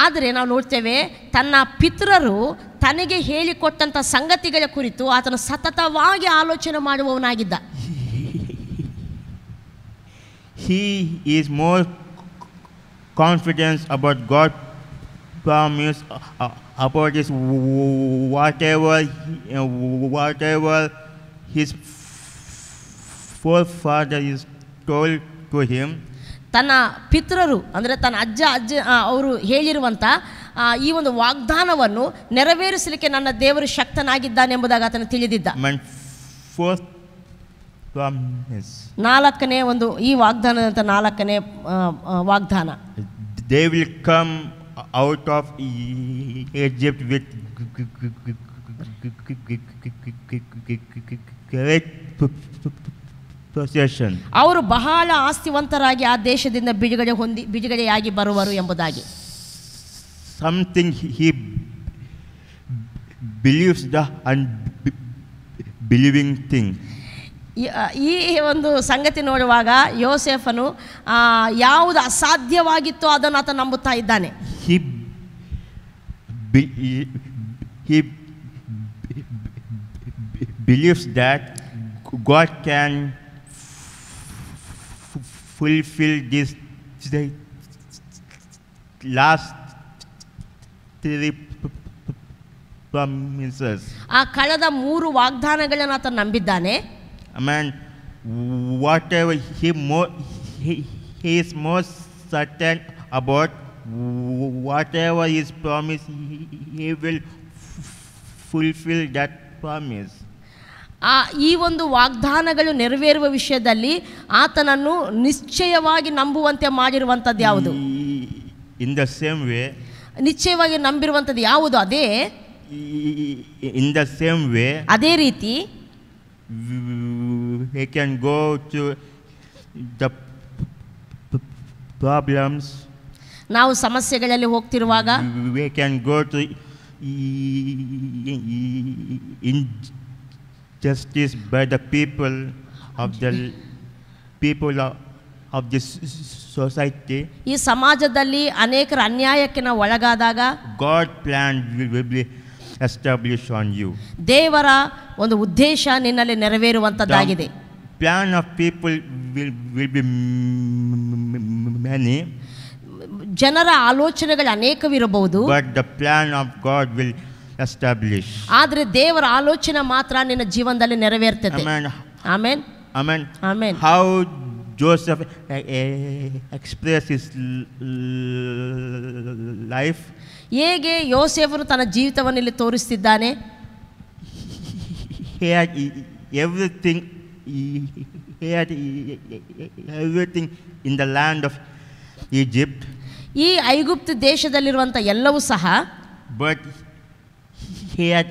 ಆದರೆ ನಾವು ನೋಡ್ತೇವೆ ತನ್ನ ಪಿತೃರು ತನಗೆ ಹೇಳಿಕೊಟ್ಟಂಥ ಸಂಗತಿಗಳ ಕುರಿತು ಆತನು ಸತತವಾಗಿ ಆಲೋಚನೆ ಮಾಡುವವನಾಗಿದ್ದ. He is more confident about God's promise, about his whatever his forefather is told to him. ತನ್ನ ಪಿತೃರು ಅಂದರೆ ತನ್ನ ಅಜ್ಜ ಅವರು ಹೇಳಿರುವಂಥ ಈ ಒಂದು ವಾಗ್ದಾನವನ್ನು ನೆರವೇರಿಸಲಿಕ್ಕೆ ನನ್ನ ದೇವರು ಶಕ್ತನಾಗಿದ್ದಾನೆ ಎಂಬುದಾಗಿ ಆತನು ತಿಳಿದಿದ್ದ. ನಾಲ್ಕನೇ ಒಂದು ಈ ವಾಗ್ದಾನದಂಥ ನಾಲ್ಕನೇ ವಾಗ್ದಾನ, they will come out of Egypt with great possession. ಅವರು ಬಹಳ ಆಸ್ತಿವಂತರಾಗಿ ಆ ದೇಶದಿಂದ ಬಿಡುಗಡೆಯಾಗಿ ಬರುವರು ಎಂಬುದಾಗಿ. Something he believes the unbelieving thing. ಈ ಒಂದು ಸಂಗತಿ ನೋಡುವಾಗ ಯೋಸೇಫನು ಯಾವುದು ಅಸಾಧ್ಯವಾಗಿತ್ತೋ ಅದನ್ನು ಆತ ನಂಬುತ್ತಾ ಇದ್ದಾನೆ. He believes that God can fulfill this last three promises. ಆ ಕಳೆದ 3 ವಾಗ್ದಾನಗಳನ್ನು ಆತ ನಂಬಿದ್ದಾನೆ. Whatever he is more certain about whatever His promise, He will fulfill that promise. ಈ ಒಂದು ವಾಗ್ದಾನಗಳು ನೆರವೇರುವ ವಿಷಯದಲ್ಲಿ ಆತನನ್ನು ನಿಶ್ಚಯವಾಗಿ ನಂಬುವಂತೆ ಮಾಡಿರುವಂಥದ್ದು ಯಾವುದು? In the same way, ನಿಶ್ಚಯವಾಗಿ ನಂಬಿರುವಂಥದ್ದು ಯಾವುದು? ಅದೇ in the same way, ಅದೇ ರೀತಿ we can go to the problems. ನಾವು ಸಮಸ್ಯೆಗಳಲ್ಲಿ ಹೋಗ್ತಿರುವಾಗ We can go to injustice by the people of this society. ಈ ಸಮಾಜದಲ್ಲಿ ಅನೇಕರ ಅನ್ಯಾಯಕ್ಕೆ ನಾವು ಒಳಗಾದಾಗ God plan will be established on you. ದೇವರ ಒಂದು ಉದ್ದೇಶ ನಿನ್ನಲ್ಲಿ ನೆರವೇರುವಂಥದ್ದಾಗಿದೆ. Plan of people will be many, ಜನರ ಆಲೋಚನೆಗಳು ಅನೇಕವಿರಬಹುದು, but the plan of God will establish. ಆದರೆ ದೇವರ ಆಲೋಚನೆ ಮಾತ್ರ ನಿನ್ನ ಜೀವನದಲ್ಲಿ ನೆರವೇರ್ತದೆ. Amen. Amen, Amen. Amen. How Joseph expressed his life. ಹೇಗೆ ಯೋಸೇಫನು ತನ್ನ ಜೀವಿತವನ್ನು ಇಲ್ಲಿ ತೋರಿಸ್ತಿದ್ದಾನೆ? He had everything. He had everything in the land of Egypt. ಈ ಐಗುಪ್ತ ದೇಶದಲ್ಲಿರುವಂಥ ಎಲ್ಲವೂ ಸಹ, But he had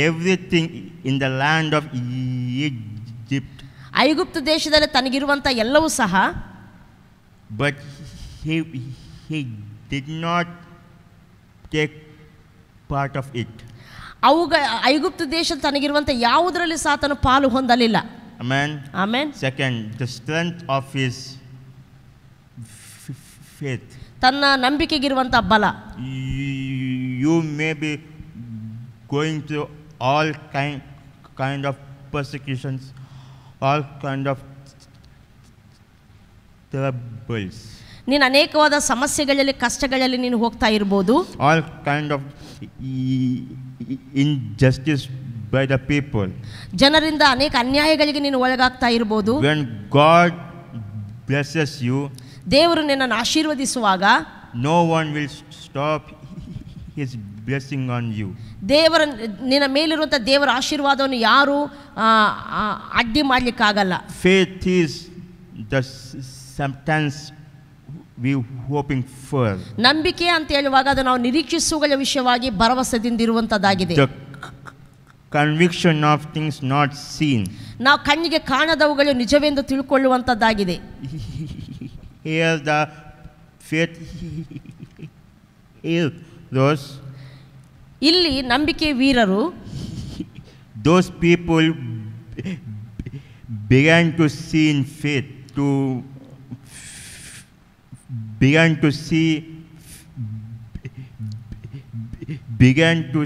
everything in the land of Egypt. ಐಗುಪ್ತ ದೇಶದಲ್ಲಿ ತನಗಿರುವಂಥ ಎಲ್ಲವೂ ಸಹ, But he did not take part of it. ಐಗುಪ್ತ ದೇಶ ತನಗಿರುವಂಥ ಯಾವುದರಲ್ಲಿ ಸಹ ತನ್ನ ಪಾಲು ಹೊಂದಲಿಲ್ಲ. Amen. Amen. Second, the strength of his faith. ತನ್ನ ನಂಬಿಕೆಗಿರುವಂಥ ಬಲ. You may be going through all kind of persecutions, all kind of troubles. ನೀನು ಅನೇಕವಾದ ಸಮಸ್ಯೆಗಳಲ್ಲಿ, ಕಷ್ಟಗಳಲ್ಲಿ ನೀನು ಹೋಗ್ತಾ ಇರ್ಬೋದು. All kind of injustice by the people. ಜನರಿಂದ ಅನೇಕ ಅನ್ಯಾಯಗಳಿಗೆ ನೀನು ಒಳಗಾಗ್ತಾ ಇರ್ಬೋದು. When God blesses you, ದೇವರು ನಿನ್ನನ್ನು ಆಶೀರ್ವದಿಸುವಾಗ no one will stop His blessing on you. ದೇವರ ನಿನ್ನ ಮೇಲಿರುವಂಥ ದೇವರ ಆಶೀರ್ವಾದವನ್ನು ಯಾರು ಅಡ್ಡಿ ಮಾಡಲಿಕ್ಕಾಗಲ್ಲ. Faith is the substance we hoping for. ನಂಬಿಕೆ ಅಂತ ಹೇಳುವಾಗ ಅದು ನಾವು ನಿರೀಕ್ಷಿಸುವ ವಿಷಯವಾಗಿ ಭರವಸೆದಿಂದಿರುವಂಥದ್ದಾಗಿದೆ. The conviction of things not seen. ನಾವು ಕಣ್ಣಿಗೆ ಕಾಣದವುಗಳು ನಿಜವೆಂದು ತಿಳ್ಕೊಳ್ಳುವಂಥದ್ದಾಗಿದೆ. Here the faith is those. ಇಲ್ಲಿ ನಂಬಿಕೆ ವೀರರು, those people began to see in faith, began to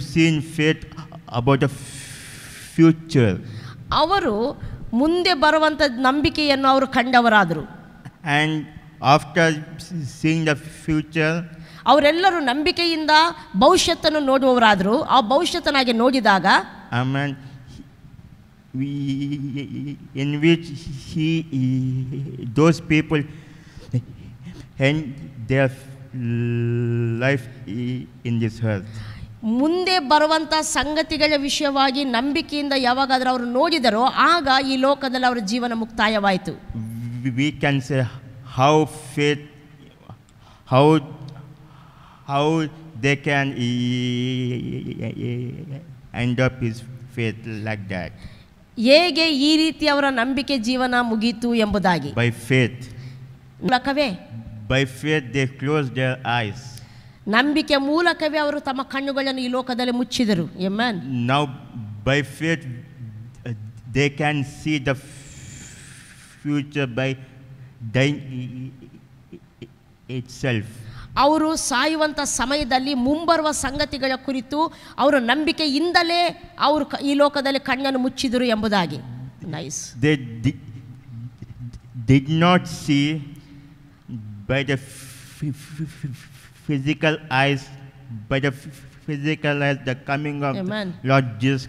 see in faith about the future. ಅವರು ಮುಂದೆ ಬರುವಂಥ ನಂಬಿಕೆಯನ್ನು ಅವರು ಕಂಡವರಾದರು. And after seeing the future, ಅವರೆಲ್ಲರೂ ನಂಬಿಕೆಯಿಂದ ಭವಿಷ್ಯತ್ತನ್ನು ನೋಡುವವರಾದರು. ಆ ಭವಿಷ್ಯತ್ತನಾಗಿ ನೋಡಿದಾಗ, amen, in which those people end their life in this earth. ಮುಂದೆ ಬರುವಂಥ ಸಂಗತಿಗಳ ವಿಷಯವಾಗಿ ನಂಬಿಕೆಯಿಂದ ಯಾವಾಗಾದರೂ ಅವರು ನೋಡಿದರೋ ಆಗ ಈ ಲೋಕದಲ್ಲಿ ಅವರ ಜೀವನ ಮುಕ್ತಾಯವಾಯಿತು. We can say how faith, how they can end up his faith like that. ಹೇಗೆ ಈ ರೀತಿ ಅವರ ನಂಬಿಕೆ ಜೀವನ ಮುಗೀತು ಎಂಬುದಾಗಿ. By faith. ಮೂಲಕವೇ, by faith they closed their eyes. ನಂಬಿಕೆ ಮೂಲಕವೇ ಅವರು ತಮ್ಮ ಕಣ್ಣುಗಳನ್ನು ಈ ಲೋಕದಲ್ಲಿ ಮುಚ್ಚಿದರು. Amen. Now by faith they can see the future by dying itself. ಅವರು ಸಾಯುವಂಥ ಸಮಯದಲ್ಲಿ ಮುಂಬರುವ ಸಂಗತಿಗಳ ಕುರಿತು ಅವರ ನಂಬಿಕೆಯಿಂದಲೇ ಅವರು ಈ ಲೋಕದಲ್ಲಿ ಕಣ್ಣನ್ನು ಮುಚ್ಚಿದರು ಎಂಬುದಾಗಿ. Nice. They did not see by the physical eyes, the coming of Amen. Lord Jesus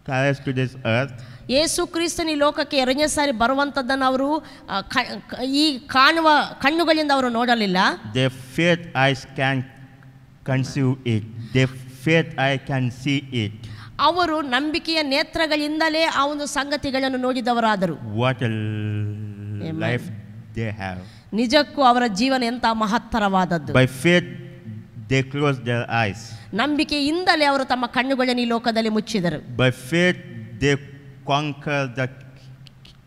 comes to this earth, ಯೇಸು ಕ್ರಿಸ್ತನ ಈ ಲೋಕಕ್ಕೆ ಎರಡನೇ ಸಾರಿ ಬರುವಂಥದ್ದನ್ನು ಅವರು ಈ ಕಾಣುವ ಕಣ್ಣುಗಳಿಂದ ಅವರು ನೋಡಲಿಲ್ಲ. their faith eyes can conceive it. Their faith eye can see it. ಅವರು ನಂಬಿಕೆಯ ನೇತ್ರಗಳಿಂದಲೇ ಆ ಒಂದು ಸಂಗತಿಗಳನ್ನು ನೋಡಿದವರಾದರು. What a life they have. ನಿಜಕ್ಕೂ ಅವರ ಜೀವನ ಎಂಥ ಮಹತ್ತರವಾದದ್ದು. By faith they closed their eyes. ನಂಬಿಕೆಯಿಂದಲೇ ಅವರು ತಮ್ಮ ಕಣ್ಣುಗಳನ್ನು ಈ ಲೋಕದಲ್ಲಿ ಮುಚ್ಚಿದರು. By faith they conquered the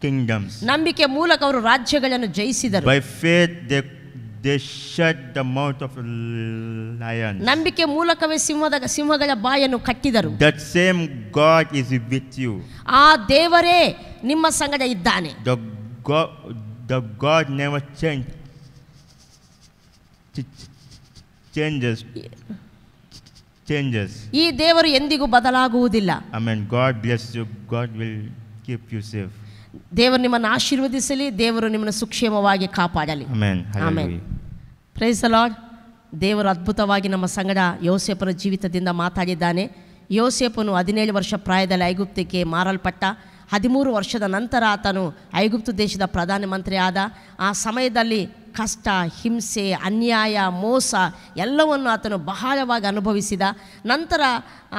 kingdoms. ನಂಬಿಕೆ ಮೂಲಕ ಅವರು ರಾಜ್ಯಗಳನ್ನು ಜಯಿಸಿದರು. By faith they shut the mouth of lions. ನಂಬಿಕೆ ಮೂಲಕವೇ ಸಿಂಹಗಳ ಬಾಯನ್ನು ಕಟ್ಟಿದರು. That same God is with you. ಆ ದೇವರೇ ನಿಮ್ಮ ಸಂಗಡ ಇದ್ದಾನೆ. The God never changes. ಈ ದೇವರು ಎಂದಿಗೂ ಬದಲಾಗುವುದಿಲ್ಲ. Amen. God bless you. God will keep you safe. ದೇವರು ನಿಮ್ಮನ್ನು ಆಶೀರ್ವದಿಸಲಿ. ದೇವರು ನಿಮ್ಮನ್ನು ಸುಕ್ಷೇಮವಾಗಿ ಕಾಪಾಡಲಿ. Amen. Amen. Praise the lord. ದೇವರು ಅದ್ಭುತವಾಗಿ ನಮ್ಮ ಸಂಗಡ ಯೋಸೇಫನ ಜೀವಿತದಿಂದ ಮಾತಾಡಿದ್ದಾನೆ. ಯೋಸೇಫನು 17 ವರ್ಷ ಪ್ರಾಯದಲ್ಲಿ ಐಗುಪ್ತಕ್ಕೆ ಮಾರಲ್ಪಟ್ಟ. 13 ವರ್ಷದ ನಂತರ ಆತನು ಐಗುಪ್ತ ದೇಶದ ಪ್ರಧಾನಮಂತ್ರಿ ಆದ. ಆ ಸಮಯದಲ್ಲಿ ಕಷ್ಟ, ಹಿಂಸೆ, ಅನ್ಯಾಯ, ಮೋಸ ಎಲ್ಲವನ್ನು ಆತನು ಬಹಳವಾಗಿ ಅನುಭವಿಸಿದ. ನಂತರ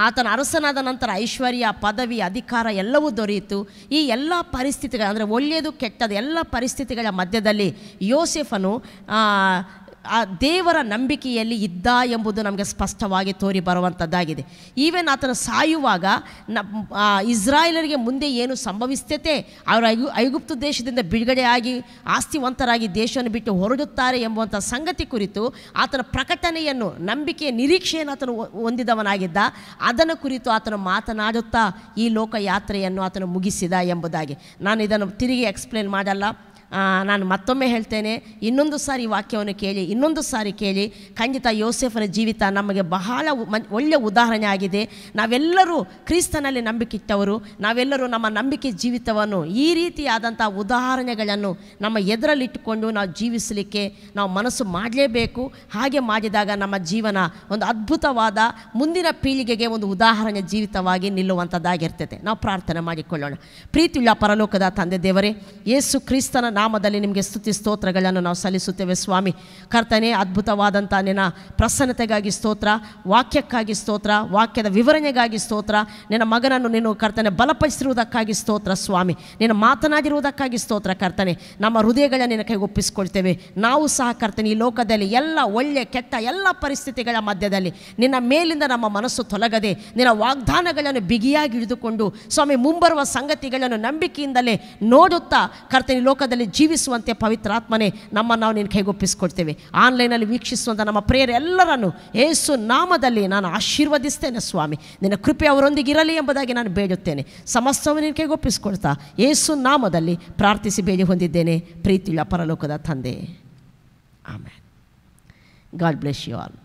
ಆತನ ಅರಸನಾದ ನಂತರ ಐಶ್ವರ್ಯ, ಪದವಿ, ಅಧಿಕಾರ ಎಲ್ಲವೂ ದೊರೆಯಿತು. ಈ ಎಲ್ಲ ಪರಿಸ್ಥಿತಿಗಳು ಅಂದರೆ ಒಳ್ಳೆಯದು ಕೆಟ್ಟದ್ದು ಎಲ್ಲ ಪರಿಸ್ಥಿತಿಗಳ ಮಧ್ಯದಲ್ಲಿ ಯೋಸೇಫನು ಆ ದೇವರ ನಂಬಿಕೆಯಲ್ಲಿ ಇದ್ದ ಎಂಬುದು ನಮಗೆ ಸ್ಪಷ್ಟವಾಗಿ ತೋರಿ ಬರುವಂಥದ್ದಾಗಿದೆ. ಈವನ್ ಆತನು ಸಾಯುವಾಗ ಇಸ್ರಾಯೇಲರಿಗೆ ಮುಂದೆ ಏನು ಸಂಭವಿಸ್ತೈತೆ, ಅವರು ಐಗುಪ್ತ ದೇಶದಿಂದ ಬಿಡುಗಡೆಯಾಗಿ ಆಸ್ತಿವಂತರಾಗಿ ದೇಶವನ್ನು ಬಿಟ್ಟು ಹೊರಡುತ್ತಾರೆ ಎಂಬುವಂಥ ಸಂಗತಿ ಕುರಿತು ಆತನ ಪ್ರಕಟಣೆಯನ್ನು, ನಂಬಿಕೆಯ ನಿರೀಕ್ಷೆಯನ್ನು ಆತನು ಹೊಂದಿದವನಾಗಿದ್ದ. ಅದನ್ನು ಕುರಿತು ಆತನು ಮಾತನಾಡುತ್ತಾ ಈ ಲೋಕಯಾತ್ರೆಯನ್ನು ಆತನು ಮುಗಿಸಿದ ಎಂಬುದಾಗಿ. ನಾನು ಇದನ್ನು ತಿರುಗಿ ಎಕ್ಸ್ಪ್ಲೇನ್ ಮಾಡಲ್ಲ. ನಾನು ಮತ್ತೊಮ್ಮೆ ಹೇಳ್ತೇನೆ, ಇನ್ನೊಂದು ಸಾರಿ ವಾಕ್ಯವನ್ನು ಕೇಳಿ, ಇನ್ನೊಂದು ಸಾರಿ ಕೇಳಿ. ಖಂಡಿತ ಯೋಸೇಫನ ಜೀವಿತ ನಮಗೆ ಬಹಳ ಒಳ್ಳೆಯ ಉದಾಹರಣೆ ಆಗಿದೆ. ನಾವೆಲ್ಲರೂ ಕ್ರಿಸ್ತನಲ್ಲಿ ನಂಬಿಕೆ ಇಟ್ಟವರು. ನಾವೆಲ್ಲರೂ ನಮ್ಮ ನಂಬಿಕೆ ಜೀವಿತವನ್ನು ಈ ರೀತಿಯಾದಂಥ ಉದಾಹರಣೆಗಳನ್ನು ನಮ್ಮ ಎದುರಲ್ಲಿಟ್ಟುಕೊಂಡು ನಾವು ಜೀವಿಸಲಿಕ್ಕೆ ನಾವು ಮನಸ್ಸು ಮಾಡಲೇಬೇಕು. ಹಾಗೆ ಮಾಡಿದಾಗ ನಮ್ಮ ಜೀವನ ಒಂದು ಅದ್ಭುತವಾದ ಮುಂದಿನ ಪೀಳಿಗೆಗೆ ಒಂದು ಉದಾಹರಣೆ ಜೀವಿತವಾಗಿ ನಿಲ್ಲುವಂಥದ್ದಾಗಿರ್ತದೆ. ನಾವು ಪ್ರಾರ್ಥನೆ ಮಾಡಿಕೊಳ್ಳೋಣ. ಪ್ರೀತಿಯುಳ್ಳ ಪರಲೋಕದ ತಂದೆ ದೇವರೇ, ಯೇಸು ಕ್ರಿಸ್ತನ ನಾಮದಲ್ಲಿ ನಿಮಗೆ ಸ್ತುತಿ ಸ್ತೋತ್ರಗಳನ್ನು ನಾವು ಸಲ್ಲಿಸುತ್ತೇವೆ ಸ್ವಾಮಿ. ಕರ್ತನೇ, ಅದ್ಭುತವಾದಂಥ ನಿನ್ನ ಪ್ರಸನ್ನತೆಗಾಗಿ ಸ್ತೋತ್ರ, ವಾಕ್ಯಕ್ಕಾಗಿ ಸ್ತೋತ್ರ, ವಾಕ್ಯದ ವಿವರಣೆಗಾಗಿ ಸ್ತೋತ್ರ. ನಿನ್ನ ಮಗನನ್ನು ನೀನು ಕರ್ತನೆ ಬಲಪಡಿಸಿರುವುದಕ್ಕಾಗಿ ಸ್ತೋತ್ರ ಸ್ವಾಮಿ. ನೀನು ಮಾತನಾಡಿರುವುದಕ್ಕಾಗಿ ಸ್ತೋತ್ರ ಕರ್ತನೆ. ನಮ್ಮ ಹೃದಯಗಳ ನಿನ್ನ ಕೈಗೆ ಒಪ್ಪಿಸಿಕೊಳ್ತೇವೆ. ನಾವು ಸಹ ಕರ್ತನೆ ಈ ಲೋಕದಲ್ಲಿ ಎಲ್ಲ ಒಳ್ಳೆ ಕೆಟ್ಟ ಎಲ್ಲ ಪರಿಸ್ಥಿತಿಗಳ ಮಧ್ಯದಲ್ಲಿ ನಿನ್ನ ಮೇಲಿಂದ ನಮ್ಮ ಮನಸ್ಸು ತೊಲಗದೆ ನಿನ್ನ ವಾಗ್ದಾನಗಳನ್ನು ಬಿಗಿಯಾಗಿ ಹಿಡಿದುಕೊಂಡು ಸ್ವಾಮಿ ಮುಂಬರುವ ಸಂಗತಿಗಳನ್ನು ನಂಬಿಕೆಯಿಂದಲೇ ನೋಡುತ್ತಾ ಕರ್ತನೆ ಲೋಕದಲ್ಲಿ ಜೀವಿಸುವಂತೆ ಪವಿತ್ರಾತ್ಮನೇ ನಮ್ಮನ್ನು ನಾವು ನಿನ್ನ ಕೈಗೊಪ್ಪಿಸಿಕೊಡ್ತೇವೆ. ಆನ್ಲೈನಲ್ಲಿ ವೀಕ್ಷಿಸುವಂಥ ನಮ್ಮ ಪ್ರಿಯರೆಲ್ಲರನ್ನು ಯೇಸು ನಾಮದಲ್ಲಿ ನಾನು ಆಶೀರ್ವದಿಸ್ತೇನೆ ಸ್ವಾಮಿ. ನಿನ್ನ ಕೃಪೆ ಅವರೊಂದಿಗೆ ಇರಲಿ ಎಂಬುದಾಗಿ ನಾನು ಬೇಡುತ್ತೇನೆ. ಸಮಸ್ತವನ್ನು ನಿನ್ನ ಕೈಗೊಪ್ಪಿಸಿಕೊಡ್ತಾ ಯೇಸು ನಾಮದಲ್ಲಿ ಪ್ರಾರ್ಥಿಸಿ ಬೇಡಿ ಹೊಂದಿದ್ದೇನೆ ಪ್ರೀತಿಯುಳ್ಳ ಪರಲೋಕದ ತಂದೆ. Amen. God bless you all.